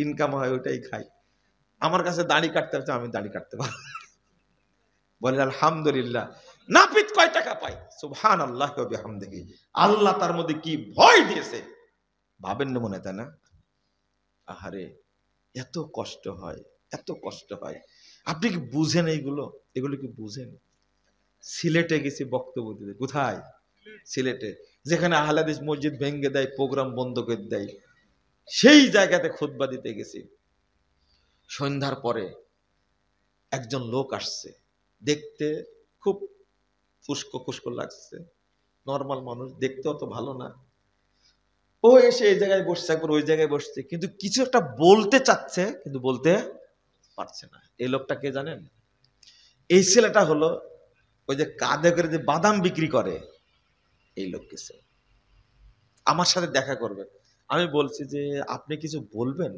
ইনকাম হয় ওইটাই খাই, আমার কাছে দাড়ি কাটতে হচ্ছে, আমি দাড়ি কাটতে পারবো। বলে আলহামদুলিল্লাহ। নাপিত কয় টাকা পায়? সুবহানাল্লাহ ওয়া বিহামদিহি। আল্লাহ তার মধ্যে কি ভয় দিয়েছে ভাবেন না মনে, তাই না? আহারে, এত কষ্ট হয়, এত কষ্ট হয়। আপনি কি বুঝেন এইগুলো? এগুলো কি বুঝেন? সিলেটে গেছি বক্তব্য দিতে। কোথায়? সিলেটে, যেখানে আহলে হাদিস মসজিদ ভেঙে দেয়, প্রোগ্রাম বন্ধ করে দেয়, সেই জায়গাতে খুতবা দিতে গেছি। সন্ধ্যার পরে একজন লোক আসছে, দেখতে খুব ফুসকো ফুসকো লাগছে, নর্মাল মানুষ, দেখতে অত ভালো না। ও এসে এই জায়গায় বসছে, একবার ওই জায়গায় বসছে, কিন্তু কিছু একটা বলতে চাচ্ছে কিন্তু বলতে পারছে না। এই লোকটা কে জানেন? এই ছেলেটা হলো ওই যে কাঁধে করে যে বাদাম বিক্রি করে এই লোক। কিছু আমার সাথে দেখা করবে, আমি বলছি যে আপনি কিছু বলবেন?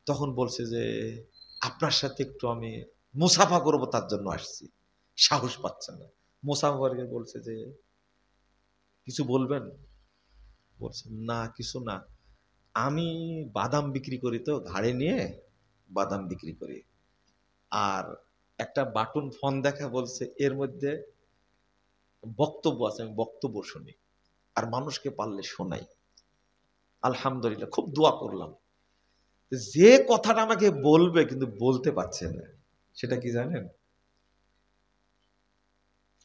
তখন বলছে যে আপনার সাথে একটু আমি মুসাফা করবো, তার জন্য আসছি। সাহস পাচ্ছে না মুসাফা করে, বলছে যে কিছু বলবেন? বলছে না কিছু না, আমি বাদাম বিক্রি করি, তো ঘাড়ে নিয়ে বাদাম বিক্রি করি, আর একটা বাটন ফোন দেখা, বলছে এর মধ্যে বক্তব্য আছে, আমি বক্তব্য শুনি আর মানুষকে পারলে শোনাই। আলহামদুলিল্লাহ, খুব দোয়া করলাম। যে কথাটা আমাকে বলবে কিন্তু বলতে পারছে না, সেটা কি জানেন?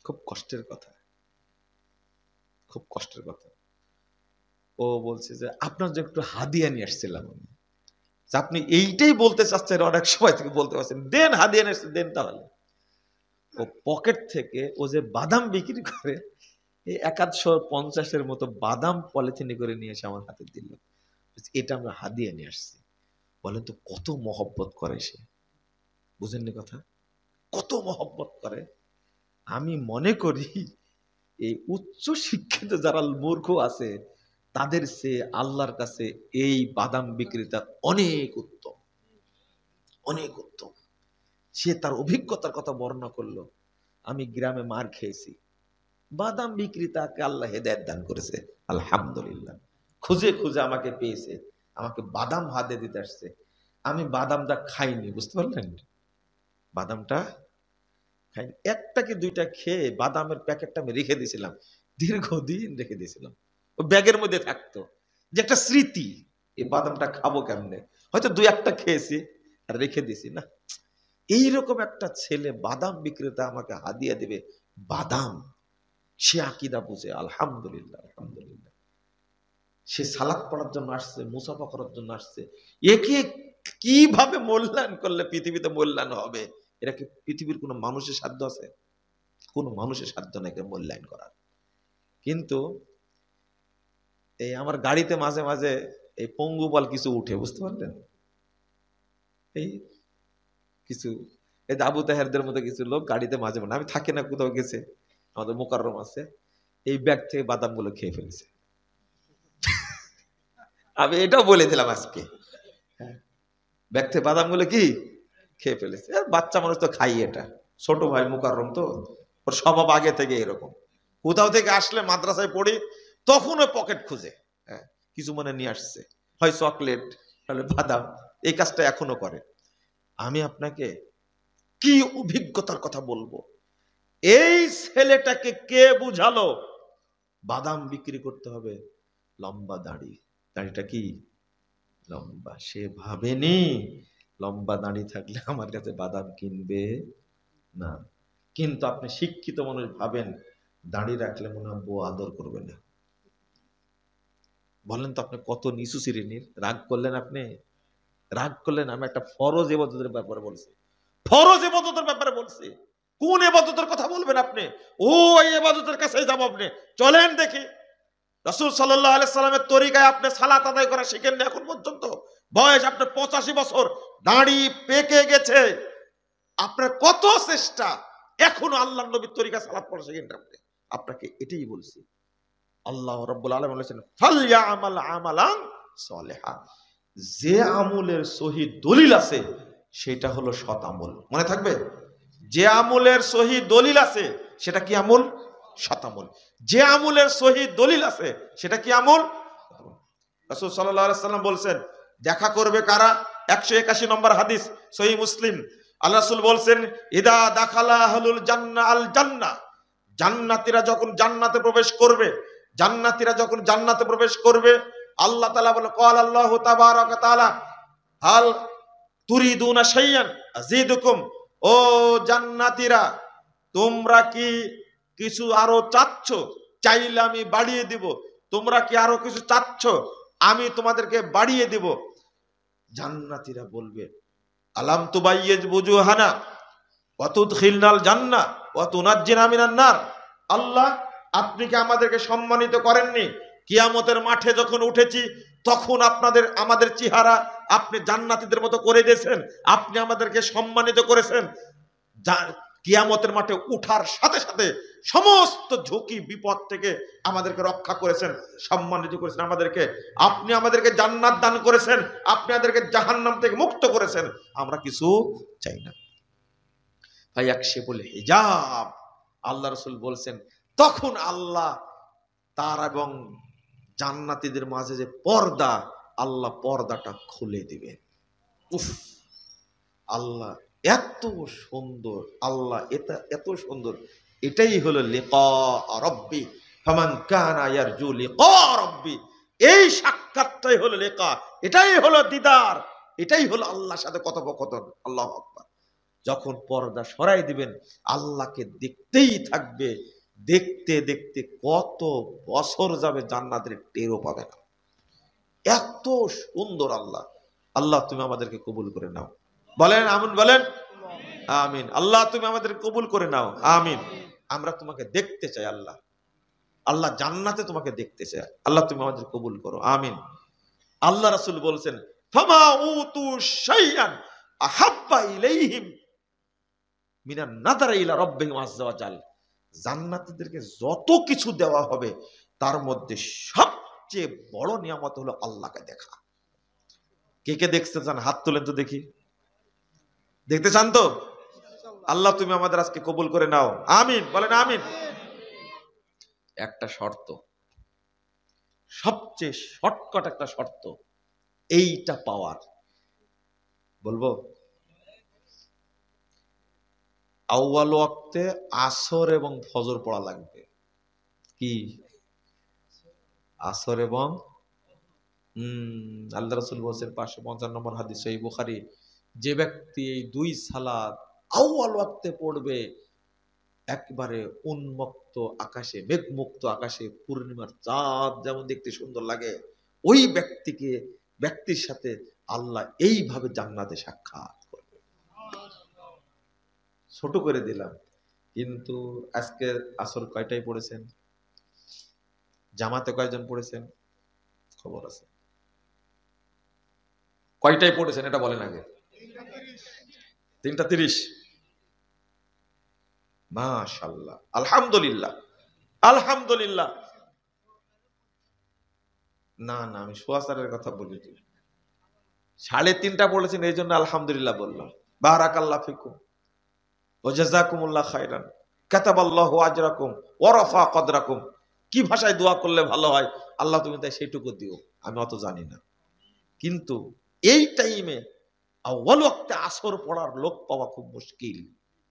খুব কষ্টের কথা, খুব কষ্টের কথা। ও বলছে যে আপনার যে একটু হাদিয়া নিয়ে আসছিলাম আমি, আপনি এইটাই বলতে চাচ্ছেন, অনেক সময় থেকে বলতে পারছেন, দেন হাদিয়া নিয়ে আসছে, দেন। তাহলে ও পকেট থেকে, ও যে বাদাম বিক্রি করে, এই 150 মতো বাদাম পলিথিনে করে নিয়ে এসে আমার হাতে দিল, এটা আমরা হাদিয়া নিয়ে আসছি। বলেন তো কত মহব্বত করে সে, বুঝেননি কথা? কত মহব্বত করে। আমি মনে করি এই উচ্চ শিক্ষিত যারা মূর্খ আছে, তাদের সে আল্লাহর কাছে এই বাদাম বিক্রেতা অনেক উত্তম, অনেক উত্তম। সে তার অভিজ্ঞতার কথা বর্ণনা করলো, আমি গ্রামে মার খেয়েছি, বাদাম বিক্রেতাকে আল্লাহ হেদায়েত দান করেছে, আলহামদুলিল্লাহ। খুঁজে খুঁজে আমাকে পেয়েছে, আমাকে বাদাম হাতে দিতে আসছে। আমি বাদামটা খাইনি, বুঝতে পারলেন? বাদামটা খাইনি, একটা কি দুইটা খেয়ে বাদামের প্যাকেটটা আমি রেখে দিয়েছিলাম, দীর্ঘদিন রেখে দিয়েছিলাম, ও ব্যাগের মধ্যে থাকতো, যে একটা স্মৃতি, এই বাদামটা খাবো কেমনে, হয়তো দুই একটা খেয়েছি আর রেখে দিছি না। এইরকম একটা ছেলে বাদাম বিক্রেতা আমাকে হাদিয়া দেবে বাদাম, সে আকীদা বুঝে, আলহামদুলিল্লাহ, আলহামদুলিল্লাহ। সে সালাত পড়ার জন্য আসছে, মুসাফা করার জন্য আসছে। একে কিভাবে মূল্যায়ন করলে পৃথিবীতে মূল্যায়ন হবে? এটা কি পৃথিবীর কোনো মানুষের সাধ্য আছে? কোনো মানুষের সাধ্য নেই একে মূল্যায়ন করার। কিন্তু এই আমার গাড়িতে মাঝে মাঝে এই পঙ্গুপাল কিছু উঠে, বুঝতে পারলেন? এই কিছু এই আবু তাহেরদের মতো কিছু লোক গাড়িতে মাঝে মাঝে, আমি থাকি না, কোথাও গেছে, আমাদের মোকাররম আছে, এই ব্যাগ থেকে বাদাম গুলো খেয়ে ফেলেছে। আমি এটাও বলে দিলাম আজকে, ব্যাগ থেকে বাদাম গুলো কি খেয়ে ফেলেছে। বাচ্চা মানুষ তো খাই, এটা ছোট ভাই মোকাররম তো, ওর স্বভাব আগে থেকে এরকম। কোথাও থেকে আসলে, মাদ্রাসায় পড়ি, তখন ওই পকেট খুঁজে কিছু মনে নিয়ে আসছে, হয় চকলেট, তাহলে বাদাম, এই কাজটা এখনো করে। আমি আপনাকে কি অভিজ্ঞতার কথা বলবো, এই ছেলেটাকে কে বুঝালো বাদাম বিক্রি করতে হবে লম্বা দাড়ি? দাড়িটা কি লম্বা। সে ভাবেনি লম্বা দাড়ি থাকলে আমার কাছে বাদাম কিনবে না। কিন্তু আপনি শিক্ষিত মানুষ ভাবেন দাড়ি রাখলে মনে হয় বউ আদর করবে না। বলেন তো আপনি কত নিচু শ্রেণীর। রাগ করলেন আপনি, রাগ করলেন। আমি একটা ফরজ ইবাদতের ব্যাপারে বলছি, ফরজ ইবাদতের ব্যাপারে বলছি। কোন ইবাদতের কথা বলবেন আপনি? ওই ইবাদতের কাছে যাব আপনি। চলেন দেখি রাসূল সাল্লাল্লাহু আলাইহি সাল্লামের তরিকায় আপনি সালাত আদায় করা শিখেননি এখন পর্যন্ত। বয়স আপনার 85 বছর, দাড়ি পেকে গেছে, আপনার কত চেষ্টা, এখনো আল্লাহর নবীর তরিকা সালাত পড়া শিখেননি আপনি। আপনাকে এটাই বলছি। আল্লাহ রাব্বুল আলামিন বলেছেন ফালইয়ামাল আমালান সলিহা। যে আমলের সহি দলিল আছে সেটা হলো সৎ আমল। মনে থাকবে, যে আমলের সহি দলিল আছে সেটা কি আমল? সৎ আমল। যে আমলের সহি দলিল আছে সেটা কি আমল? রাসূল সাল্লাল্লাহু আলাইহি সাল্লাম বলছেন দেখা করবে কারা? 181 নম্বর হাদিস সহিহ মুসলিম। আল্লাহ রাসূল বলছেন ইদা দাখালা আহলুল জান্নাহ আল জান্নাহ। জান্নাতীরা যখন জান্নাতে প্রবেশ করবে, জান্নাতীরা যখন জান্নাতে প্রবেশ করবে, আল্লাহ তাআলা বলে ক্বাল আল্লাহু তাবারাকা তাআলা হাল তুরিদুনা শাইয়ান আযীদুকুম। ও জান্নাতীরা তোমরা কি কিছু আরো চাচ্ছ? চাইলে আমি বাড়িয়ে দিব। তোমরা কি আরো কিছু চাচ্ছ? আমি তোমাদেরকে বাড়িয়ে দিব। জান্নাতীরা বলবে আলাম তুবাইয়িজ বুজুহানা ওয়া তুদখিলনাল জান্নাহ ওয়া তুনাজ্জিনা মিনান নার। আল্লাহ আপনি কি আমাদেরকে সম্মানিত করেননি? কিয়ামতের মাঠে যখন উঠেছি তখন আমাদের চেহারা আপনি জান্নাতীদের মতো করে দিয়েছেন, আপনি আমাদেরকে সম্মানিত করেছেন। কিয়ামতের মাঠে উঠার সাথে সাথে সমস্ত ঝুঁকি বিপদ থেকে আমাদেরকে রক্ষা করেছেন, সম্মানিত করেছেন আমাদেরকে। আপনি আমাদেরকে জান্নাত দান করেছেন, আপনি আমাদেরকে জাহান্নাম থেকে মুক্ত করেছেন। আমরা কিছু চাই না। ফায়াকশিফুল হিজাব। আল্লাহ রাসূল বলছেন তখন আল্লাহ তার এবং জান্নাতীদের মাঝে যে পর্দা, আল্লাহ পর্দাটা খুলে দিবে। উফ, আল্লাহ এত সুন্দর, আল্লাহ এটা এত সুন্দর। এটাই হলো লিকা রাব্বি ফামান কানা ইয়ারজু লিকা রাব্বি। এই সাক্ষাৎটাই হলো লিকা, এটাই হলো দিদার, এটাই হলো আল্লাহর সাথে কথোপকথন। আল্লাহু আকবার। যখন পর্দা সরাই দিবেন আল্লাহকে দেখতেই থাকবে, দেখতে দেখতে কত বছর যাবে জান্নাতের টেরও পাবে না। এত সুন্দর আল্লাহ। আল্লাহ তুমি আমাদেরকে কবুল করে নাও। বলেন আমিন, বলেন আমিন। আল্লাহ তুমি আমাদের কবুল করে নাও, আমিন। আমরা তোমাকে দেখতে চাই আল্লাহ, আল্লাহ জান্নাতে তোমাকে দেখতে চাই। আল্লাহ তুমি আমাদের কবুল করো, আমিন। আল্লাহ রাসূল বলছেন ফামা উতু শাইআন আহাব্বা ইলাইহিম মিনান নাযারি ইলা রাব্বিহিম আযজা ওয়া জাল। জান্নাতীদেরকে যত কিছু দেওয়া হবে তার মধ্যে সবচেয়ে বড় নিয়ামত হলো আল্লাহকে দেখা। কে কে দেখতে চান হাত তোলেন তো দেখি। দেখতে চান তো? আল্লাহ তুমি আমাদের আজকে কবুল করে নাও, আমিন। বলেন আমিন। একটা শর্ত, সবচেয়ে শর্টকাট একটা শর্ত এইটা পাওয়ার, বলবো আউয়াল ওয়াক্তে আসর এবং ফজর পড়া লাগবে। কি? আসর এবং আল্লাহ রাসূল বলেছেন 555 নম্বর হাদিস সহিহ বুখারী, যে ব্যক্তি এই দুই সালাত আউয়াল ওয়াক্তে পড়বে একবারে উন্মুক্ত আকাশে, মেঘমুক্ত আকাশে পূর্ণিমার চাঁদ যেমন দেখতে সুন্দর লাগে, ওই ব্যক্তির সাথে আল্লাহ এইভাবে জান্নাতে সাক্ষাৎ করবে। ছোট করে দিলাম, কিন্তু আজকে আসর কয়টায় পড়েছেন? জামাতে কয়জন পড়েছেন? খবর আছে? কয়টায় পড়েছেন এটা বলেন আগে। 3:30। মাশাআল্লাহ, আলহামদুলিল্লাহ, আলহামদুলিল্লাহ। না না, আমি সোয়াসারের কথা বলি। 3:30 পড়েছেন এই জন্য আলহামদুলিল্লাহ বললাম। বারাকাল্লাহ ফিকুম ওয়া জাযাকুমুল্লাহ খায়রান কাতাবাল্লাহু আজরাকুম ওয়া রাফা কদরাকুম। কি ভাষায় দোয়া করলে ভালো হয় আল্লাহ তুমি তাই সেইটুকু দিও, আমি অত জানি না। কিন্তু এই টাইমে আউয়াল ওয়াক্তে আসর পড়ার লোক পাওয়া খুব মুশকিল,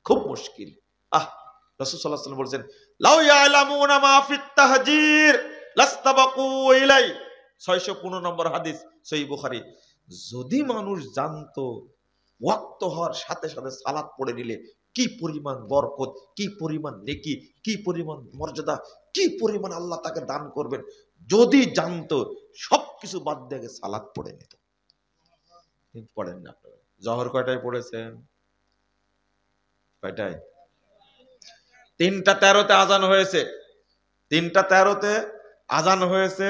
খুব মুশকিল। রাসূল সাল্লাল্লাহু আলাইহি ওয়াসাল্লাম বলেছেন, লাউ ইয়ালামুনা মা ফিত তাহজির লাস্তাবাকু ইলাই। 615 নম্বর হাদিস, সহিহ বুখারী। যদি মানুষ জানতো ওয়াক্ত হওয়ার সাথে সাথে সালাত পড়ে নিলে কি পরিমাণ বরকত, কি পরিমাণ নেকি, কি পরিমাণ মর্যাদা, কি পরিমাণ আল্লাহ তাকে দান করবেন, যদি জানতো সবকিছু বাদ দিয়ে সালাত পড়ে নিত। কিন্তু পড়েন না আপনারা। জহর কয়টায় পড়েছেন? কয়টায়? 3:13 আজান হয়েছে। 3:13 আজান হয়েছে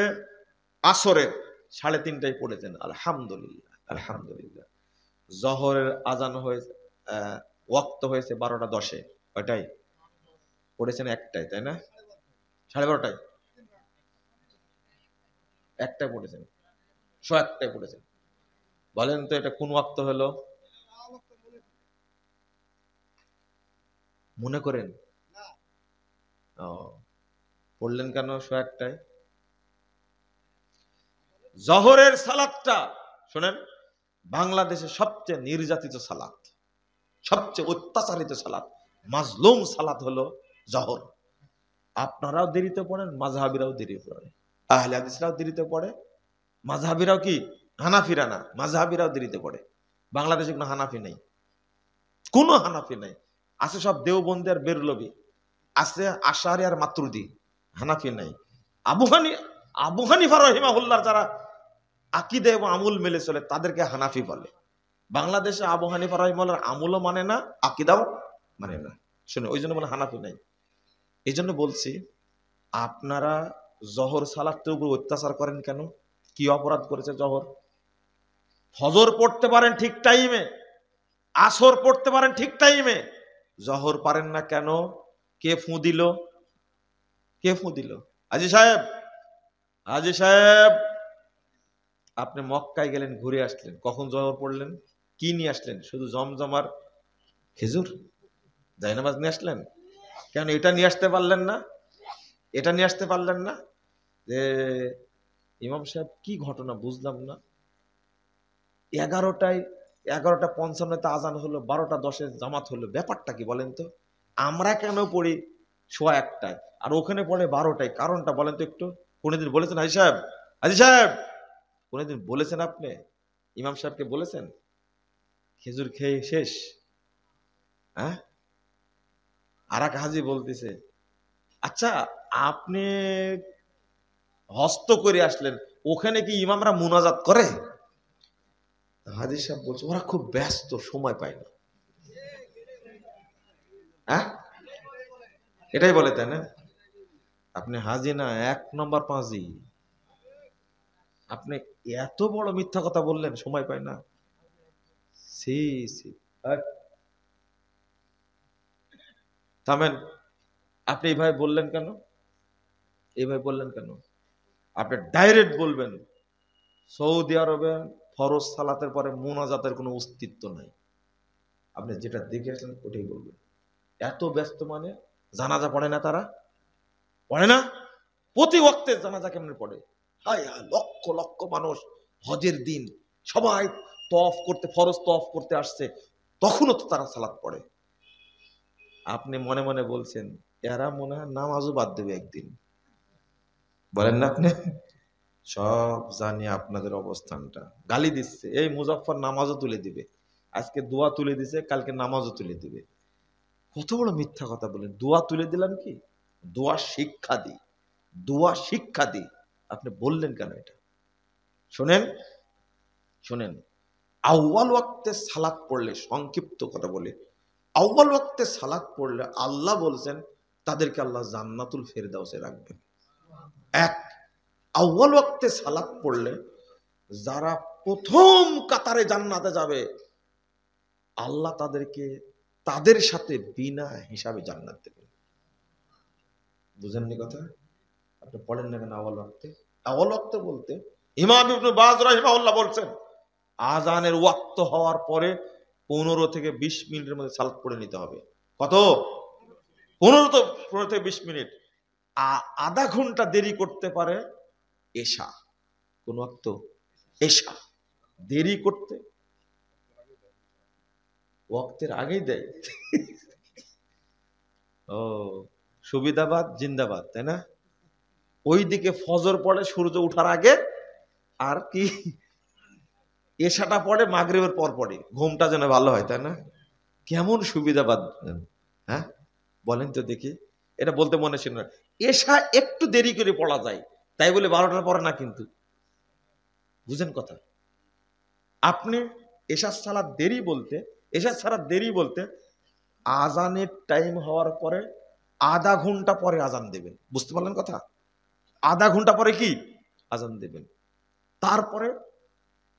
আসরের, 3:30টায় পড়েছেন। আলহামদুলিল্লাহ, আলহামদুলিল্লাহ। জহরের আজান হয়েছে, ওয়াক্ত হয়েছে 12:10। কয়টায় পড়েছেন? একটায়, তাই না? 12:30টায়, একটায় পড়েছেন, 1:00টায় পড়েছেন। বলেন তো এটা কোন ওয়াক্ত হলো? মনে করেন। ও, পড়লেন কেন 1:00টায়? জহরের সালাতটা শুনেন, বাংলাদেশে সবচেয়ে নির্যাতিত সালাত, সবচেয়ে অত্যাচারিত সালাত, মাজলুম সালাত হলো জহর। আপনারাও দেরিতে পড়েন, মাযহাবিরাও দেরিতে পড়ে, আহলে হাদিসরাও দেরিতে পড়ে, মাযহাবিরাও কি, হানাফিরা না, মাযহাবিরাও দেরিতে পড়ে। বাংলাদেশে কোনো হানাফি নেই, কোনো হানাফি নাই। আছে সব দেওবন্দি আর বেরলভী, আছে আশারি আর মাতুরিদি, হানাফি নাই। আবু হানিফা রাহিমাহুল্লাহ যারা আকীদা এবং আমল মেলে চলে তাদেরকে হানাফি বলে। বাংলাদেশে আবু হানিফা রাহিমাহুল্লাহর আমলও মানে না, আকীদাও মানে না, শুনে ওই জন্য বলে হানাফি নাই। এই জন্য বলছি, আপনারা জহর সালাতের উপর অত্যাচার করেন কেন? কি অপরাধ করেছে জহর? ফজর পড়তে পারেন ঠিক টাইমে, আসর পড়তে পারেন ঠিক টাইমে, জহর পারেন না কেন? কে ফু দিল? কে ফু দিল? হাজী সাহেব, হাজী সাহেব, আপনি মক্কায় গেলেন, ঘুরে আসলেন, কখন জহর পড়লেন? কি নিয়ে আসলেন? শুধু জমজম আর খেজুর, জায়নামাজ নিয়ে আসলেন? কেন এটা নিয়ে আসতে পারলেন না? এটা নিয়ে আসতে পারলেন না? যে ইমাম সাহেব কি ঘটনা বুঝলাম না, 11:55 আজান হলো, 12:10 জামাত হলো, ব্যাপারটা কি বলেন তো? আমরা কেন পড়ি 1:15 আর ওখানে পড়ে 12টায়, কারণটা বলেন তো একটু। কোনদিন বলেছেন হাজী সাহেব? হাজী সাহেব, কোনদিন বলেছেন আপনি ইমাম সাহেবকে বলেছেন খেজুর খেয়ে শেষ? হ্যাঁ, আর এক হাজি বলতেছে, আচ্ছা আপনি হস্ত করে আসলেন, ওখানে কি ইমামরা মুনাজাত করে? হাজী সাহেব বলছে ওরা খুব ব্যস্ত, সময় পায় না। হ্যাঁ, এটাই বলে, তাই না? আপনি হাজি না, 1 নম্বর পাঁজি। আপনি এত বড় মিথ্যা কথা বললেন, সময় পায় না। সি সি, থামেন। আপনি এইভাবে বললেন কেন? এইভাবে বললেন কেন? আপনি ডাইরেক্ট বলবেন সৌদি আরবে ফরজ সালাতের পরে মুনাজাতের কোনো অস্তিত্ব নাই। আপনি যেটা দেখে আসলেন ওটাই বলবেন। এত ব্যস্ত মানে জানাজা পড়ে না, তারা পড়ে না? প্রতি ওয়াক্তে জানাজা কেমনে পড়ে? হায় হায়, লক্ষ লক্ষ মানুষ হজের দিন সবাই তওয়াফ করতে, ফরজ তওয়াফ করতে আসছে, তখনও তো তারা সালাত পড়ে। আপনি মনে মনে বলছেন এরা মনে হয় নামাজও বাদ দেবে একদিন, বলেন না আপনি? সব জানি আপনাদের অবস্থানটা। গালি দিচ্ছে, এই মুজাফফর নামাজও তুলে দিবে, আজকে দোয়া তুলে দিছে, কালকে নামাজও তুলে দিবে। কত বড় মিথ্যা কথা বলেন। দোয়া তুলে দিলাম কি? দোয়া শিক্ষা দিই, দোয়া শিক্ষা দিই। আপনি বললেন কেন এটা? শোনেন, শোনেন, আউয়াল ওয়াক্তে সালাত পড়লে, সংক্ষিপ্ত কথা বলে, আউয়াল ওয়াক্তে সালাত পড়লে আল্লাহ বলছেন তাদেরকে আল্লাহ জান্নাতুল ফেরদাউসে রাখবেন। এক, আউয়াল ওয়াক্তে সালাত পড়লে যারা প্রথম কাতারে জান্নাতে যাবে আল্লাহ তাদেরকে তাদের সাথে বিনা হিসাবে জান্নাত দেবেন। বুঝেননি কথা? আপনি পড়েন না কেন আউয়াল ওয়াক্তে? আউয়াল ওয়াক্তে বলতে ইমাম ইবনে বাজ রাহিমাহুল্লাহ বলছেন আজানের ওয়াক্ত হওয়ার পরে 15 থেকে 20 মিনিটের মধ্যে সালাত পড়ে নিতে হবে। কত? 15 থেকে 20 মিনিট। আধা ঘন্টা দেরি করতে পারে এশা। কোন ওয়াক্ত? এশা। দেরি করতে ওয়াক্তের আগেই দেয়। ও, সুবিধাবাদ জিন্দাবাদ, তাই না? ওইদিকে ফজর পড়ে সূর্য ওঠার আগে, আর কি এশাটা পড়ে মাগরিবের পর পড়ে, ঘুমটা যেন ভালো হয়, তাই না? কেমন সুবিধাবাদ! হ্যাঁ, বলেন তো দেখি। এটা বলতে মনে ছিল না, এশা একটু দেরি করে পড়া যায়, তাই বলে 12টার পরে না কিন্তু। বুঝেন কথা? আপনি এশার সালাত দেরি বলতে, এশার সালাত দেরি বলতে আজানের টাইম হওয়ার পরে আধা ঘন্টা পরে আজান দেবেন। বুঝতে পারলেন কথা? আধা ঘন্টা পরে কি আজান দেবেন, তারপরে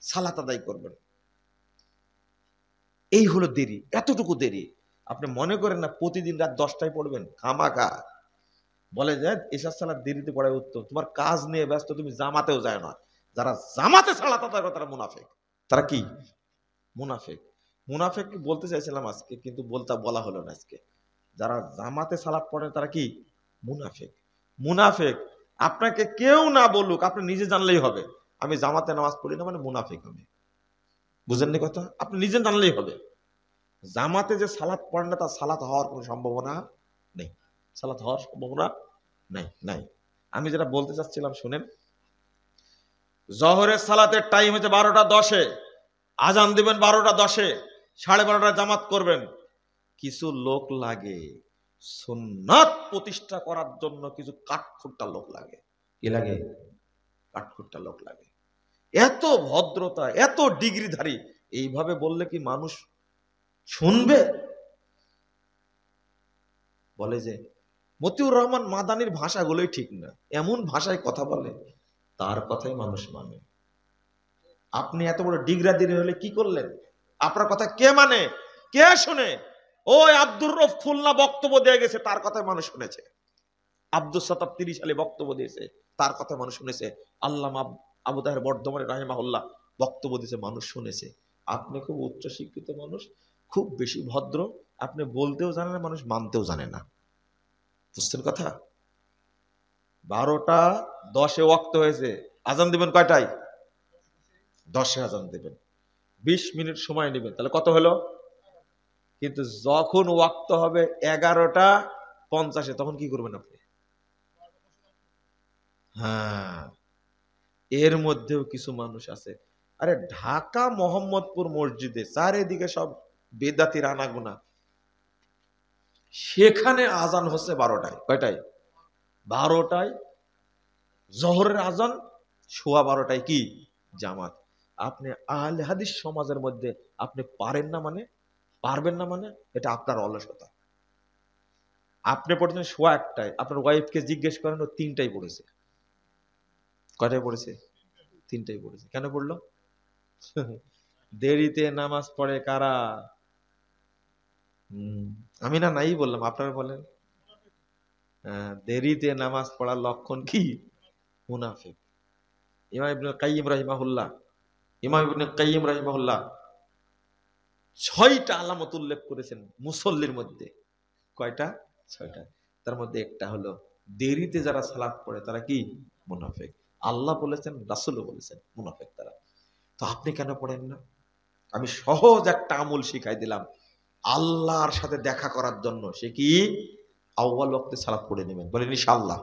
সালাত আদায় করবেন। এই হলো দেরি, এতটুকু দেরি। আপনি মনে করেন না প্রতিদিন রাত 10টায় পড়বেন, খামাখা। বলে যে এশার সালাত দেরিতে পড়ায় উত্তম, তোমার কাজ নিয়ে ব্যস্ত, তুমি জামাতেও যায় না। যারা জামাতে সালাত আদায় করে তারা মুনাফিক। তারা কি? মুনাফিক। মুনাফিক বলতে চাইছিলাম আজকে, কিন্তু বলা হলো না আজকে। যারা জামাতে সালাত পড়ে তারা কি? মুনাফিক। মুনাফিক আপনাকে কেউ না বলুক, আপনি নিজে জানলেই হবে আমি জামাতে নামাজ পড়ি না, মানে মুনাফিক আমি। বুঝেননি কথা? আপনি নিজে জানলেই হবে। জামাতে যে সালাত পড়ে না, তার সালাত হওয়ার কোনো সম্ভাবনা নেই। সালাত হওয়ার সম্ভাবনা নাই, নাই। আমি যেটা বলতে চাচ্ছিলাম শুনেন, জহরের সালাতের টাইম হচ্ছে 12টা 10-এ, আজান দিবেন 12টা 10-এ, 12:30 জামাত করবেন। কিছু লোক লাগে সুন্নাত প্রতিষ্ঠা করার জন্য, কিছু কাঠখোট্টা লোক লাগে। কি লাগে? কাঠখোট্টা লোক লাগে। এত ভদ্রতা, এত ডিগ্রিধারী, এইভাবে বললে কি মানুষ শুনবে? বলে যে মতিউর রহমান মাদানির ভাষাগুলোই ঠিক না, এমন ভাষায় কথা বলে, তার কথাই মানুষ মানে। আপনি এত বড় ডিগ্রাদিরি হলে কি করলেন? আপনার কথা কে মানে, কে শুনে? ওই আব্দুর রউফ খুলনা বক্তব্য দিয়ে গেছে, তার কথাই মানুষ শুনেছে। আব্দুস সাত্তার 30 সালে বক্তব্য দিয়েছে, তার কথা মানুষ শুনেছে। আল্লামা আবু তাহের বর্ধমানে রাহিমাহুল্লাহ বক্তব্য দিয়েছে, মানুষ শুনেছে। আপনি খুব উচ্চ শিক্ষিত মানুষ, খুব বেশি ভদ্র, আপনি বলতেও জানেন না, মানুষ মানতেও জানে না। বুঝছেন কথা? 12টা 10-এ ওয়াক্ত হয়েছে, আজান দিবেন কয়টায়? 10-এ আজান দিবেন, 20 মিনিট সময় নেবেন, তাহলে কত হলো? কিন্তু যখন ওয়াক্ত হবে 11টা 50-এ, তখন কি করবেন আপনি? হ্যাঁ, এর মধ্যেও কিছু মানুষ আছে, আরে ঢাকা মোহাম্মদপুর মসজিদে চারিদিকে সব বেদাতির আনাগোনা, সেখানে আজান হচ্ছে 12টায়। কয়টায়? 12টায় জোহরের আজান, 12:15 কি জামাত। আপনি আহলে হাদিস সমাজের মধ্যে আপনি পারেন না মানে, পারবেন না মানে, এটা আপনার অলসতা। আপনি পড়েছেন 1:15, আপনার ওয়াইফকে জিজ্ঞেস করেন, ও 3টায় পড়েছে। কয়টায় পড়েছে? 3টায় পড়েছে। কেন পড়লো? দেরিতে নামাজ পড়ে কারা? আমি না নাই বললাম, আপনারা বলেন। দেরিতে নামাজ পড়ার লক্ষণ কি? মুনাফিক। ইমাম ইবনে কাইয়িম রাহিমাহুল্লাহ, ইমাম ইবনে কাইয়িম রাহিমাহুল্লাহ 6টা আলামত উল্লেখ করেছেন মুসল্লির মধ্যে। কয়টা? 6টা। তার মধ্যে একটা হলো দেরিতে যারা সালাত পড়ে তারা কি? মুনাফিক। আল্লাহ বলেছেন, রাসূলও বলেছেন মুনাফিক তারা। তো আপনি কেন পড়েন না? আমি সহজ একটা আমল শিখাই দিলাম আল্লাহর সাথে দেখা করার জন্য। সে কি? আউয়াল ওয়াক্তে সালাত পড়ে নেবেন। বলেন ইনশাআল্লাহ।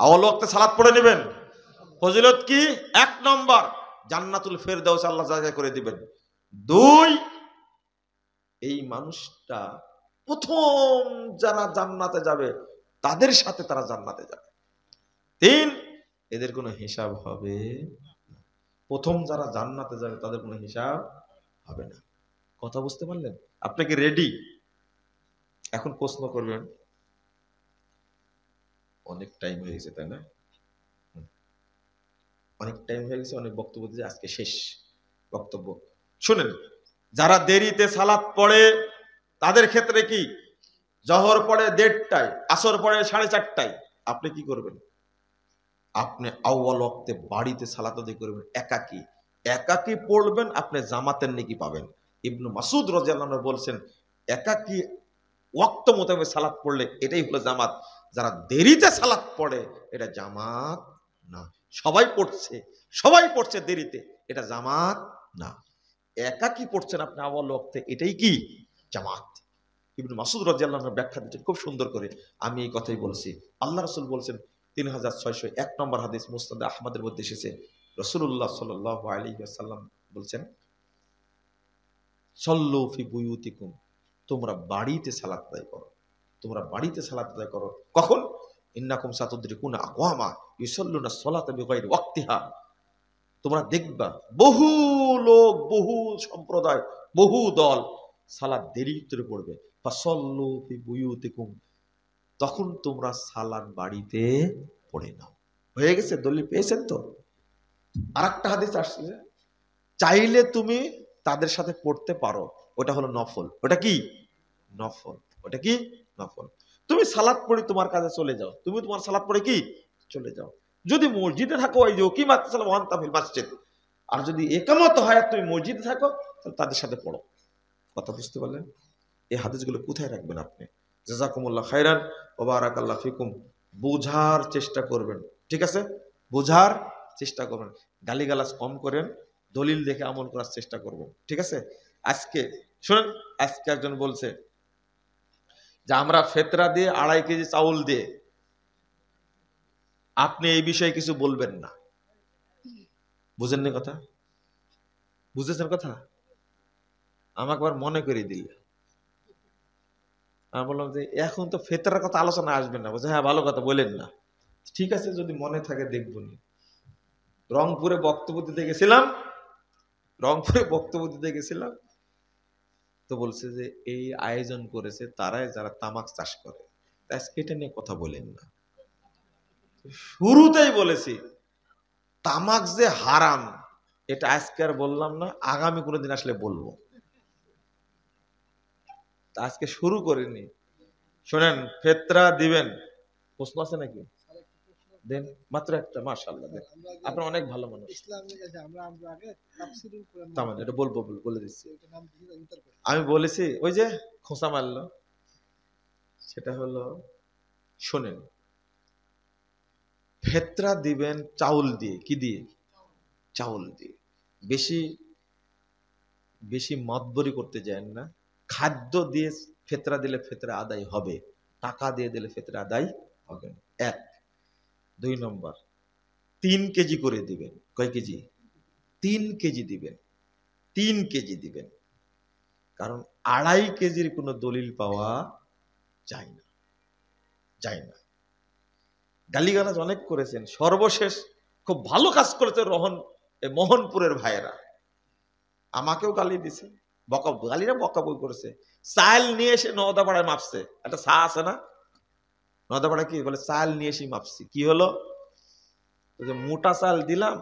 আউয়াল ওয়াক্তে সালাত পড়ে নেবেন। ফজিলত কি? 1 নম্বর, জান্নাতুল ফেরদাউস আল্লাহ জায়গা করে দিবেন। 2, এই মানুষটা প্রথম যারা জান্নাতে যাবে তাদের সাথে তারা জান্নাতে যাবে। 3, এদের কোনো হিসাব হবে না। প্রথম যারা জান্নাতে যাবে তাদের কোনো হিসাব হবে না। কথা বুঝতে পারলেন? আপনাকে রেডি? এখন প্রশ্ন করবেন, অনেক টাইম হয়ে গেছে তাই না? অনেক টাইম হয়ে গেছে, অনেক বক্তব্য দিয়েছে, আজকে শেষ বক্তব্য। শুনেন, যারা দেরিতে সালাত পড়ে তাদের ক্ষেত্রে কি? জহর পড়ে 1:30টায়, আসর পড়ে 4:30টায়, আপনি কি করবেন? আপনি আউয়াল ওয়াক্তে বাড়িতে সালাত আদায় করবেন, একাকী। একাকী পড়বেন, আপনি জামাতের নেকি পাবেন। ইবনু মাসউদ রাদিয়াল্লাহু আনহু বলছেন, একাকী ওয়াক্ত মোতাবেক সালাত পড়লে এটাই হলো জামাত। যারা দেরিতে সালাত পড়ে এটা জামাত না। সবাই পড়ছে দেরিতে, এটা জামাত না। একাকী পড়ছেন আপনি আউয়াল ওয়াক্তে, এটাই কি? জামাত। ইবনে মাসউদ রাদিয়াল্লাহু আনহু ব্যাখ্যা দিচ্ছেন খুব সুন্দর করে। আমি এই কথাই বলছি। আল্লাহ রাসূল বলছেন 3601 নম্বর হাদিস মুসনাদ আহমদের মধ্যে এসেছে। রাসূলুল্লাহ সাল্লাল্লাহু আলাইহি ওয়াসাল্লাম বলছেন, সল্লু ফি বুয়ুতিকুম, তোমরা বাড়িতে সালাত আদায় করো, তোমরা বাড়িতে সালাত আদায় করো। কখন? ইন্নাকুম সাতুদরিকুনা আকওয়ামা ইউসাল্লুনা সলাতা বিগাইরি ওয়াক্তিহা, তোমরা দেখবা বহু লোক, বহু সম্প্রদায়, বহু দল সালাত দেরিতে পড়বে। ফাসাল্লু ফি বুয়ুতিকুম, তখন তোমরা সালাত বাড়িতে পড়ে নাও। হয়ে গেছে? দলিল পেয়েছেন তো? আরেকটা হাদিস আসছে, চাইলে তুমি তাদের সাথে পড়তে পারো, ওটা হলো নফল। ওটা কি? নফল। ওটা কি? নফল। তুমি সালাত পড়ে তোমার কাজে চলে যাও, তুমি তোমার সালাত পড়ে কি চলে যাও। যদি মসজিদে থাকো, ওই যে কিমাত সালাম ওয়ান্তা ফিল মাসজিদ, আর যদি একামত হয় আর তুমি মসজিদে থাকো, তাহলে তাদের সাথে পড়ো। কথা বুঝতে পারলেন? এই হাদিসগুলো কোথায় রাখবেন আপনি? জাযাকুমুল্লাহ খাইরান ওয়া বারাকাল্লাহু ফিকুম। বোঝার চেষ্টা করবেন, ঠিক আছে? বোঝার চেষ্টা করবেন, গালিগালাজ কম করেন, দলিল দেখে আমল করার চেষ্টা করবেন, ঠিক আছে? আজকে শুনেন, আজকে একজন বলছে যে আমরা ফেতরা দিয়ে 2.5 কেজি চাউল দিয়ে, আপনি এই বিষয়ে কিছু বলবেন না। বুঝেননি কথা? বুঝেছেন কথা? আমাকে আবার মনে করে দিলে। আমি বললাম যে এখন তো ফেতরার কথা আলোচনা আসবে না। বলছে হ্যাঁ ভালো কথা, বলেন না। ঠিক আছে, যদি মনে থাকে দেখবো নি। রংপুরে বক্তব্য দিতে গেছিলাম, রংপুরে বক্তব্য দিতে গেছিলাম, তো বলছে যে এই আয়োজন করেছে তারাই যারা তামাক চাষ করে। আজকে এটা নিয়ে কথা বলেন না। শুরুতেই বলেছি তামাক যে হারাম, এটা আজকে আর বললাম না, আগামী কোনোদিন আসলে বলবো। তা আজকে শুরু করিনি। শোনেন, ফেতরা দিবেন, প্রশ্ন আছে নাকি? দেন, মাত্র একটা। মাশাআল্লাহ, দেন। আপনি অনেক ভালো মানুষ। এটা বলবো, বলে দিচ্ছি। আমি বলেছি ওই যে খোঁচা মারলো, সেটা হলো, শোনেন, ফেতরা দিবেন চাউল দিয়ে। কি দিয়ে? চাউল দিয়ে। বেশি বেশি মতবরি করতে যান না। খাদ্য দিয়ে ফেতরা দিলে ফেতরা আদায় হবে, টাকা দিয়ে দিলে ফেতরা আদায় হবে না। 1। 2 নম্বর, 3 কেজি করে দিবেন। কয় কেজি? 3 কেজি দিবেন। 3 কেজি দিবেন, কারণ 2.5 কেজির কোনো দলিল পাওয়া যায় না, যায় না। গালিগালাজ অনেক করেছেন, সর্বশেষ খুব ভালো কাজ করেছে মোহনপুরের ভাইয়েরা, আমাকেও গালি দিছে, গালিরা বকাবকি করেছে। চাল নিয়ে এসে নওদাপাড়ায় মাপছে, একটা চা আছে না নওদাপাড়ায়, কি বলে, চাল নিয়ে এসে মাপছি। কি হলো? মোটা চাল দিলাম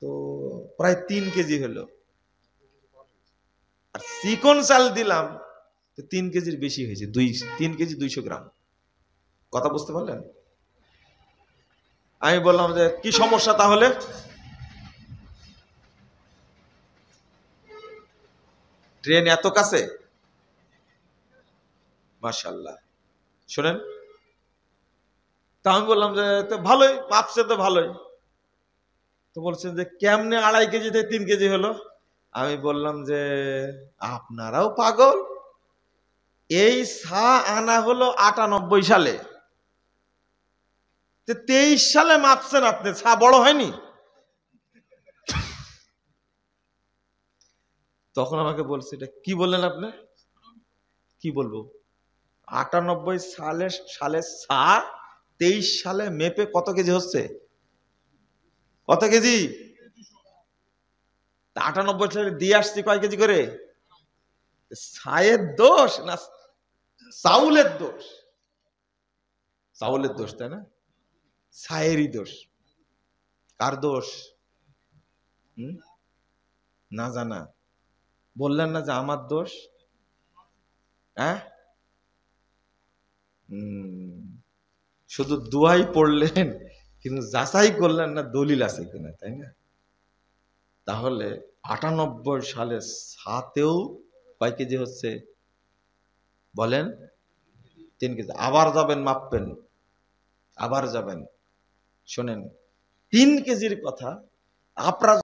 তো প্রায় 3 কেজি হলো, আর চিকন চাল দিলাম তো 3 কেজির বেশি হয়েছে, 3 কেজি 200 গ্রাম। কথা বুঝতে পারলেন? আমি বললাম যে কি সমস্যা তাহলে? ট্রেন এত কাছে, মাশাআল্লাহ। শোনেন, তা আমি বললাম যে তো ভালোই মাপছে, তো ভালোই। তো বলছেন যে কেমনে 2.5 কেজি থেকে 3 কেজি হলো? আমি বললাম যে আপনারাও পাগল, এই চা আনা হলো 98 সালে, 23 সালে মাপছেন আপনি, চা বড় হয়নি? তখন আমাকে বলছে এটা কি বললেন আপনি? কি বলবো? 98 সালে চা 23 সালে মেপে কত কেজি হচ্ছে? কত কেজি? 98 সালে দিয়ে আসছি কয় কেজি করে? ছায়ের দোষ না চাউলের দোষ? চাউলের দোষ, তাই না? ছায়েরই দোষ। কার দোষ? না জানা। বললেন না যে আমার দোষ? হ্যাঁ, শুধু দুয়াই পড়লেন কিন্তু যাচাই করলেন না দলিল আছে কিনা, তাই না? তাহলে 98 সালে সাতেও কয় কেজি হচ্ছে বলেন? 3 কেজি। আবার যাবেন মাপবেন, আবার যাবেন। শোনেন, 3 কেজির কথা আপনারা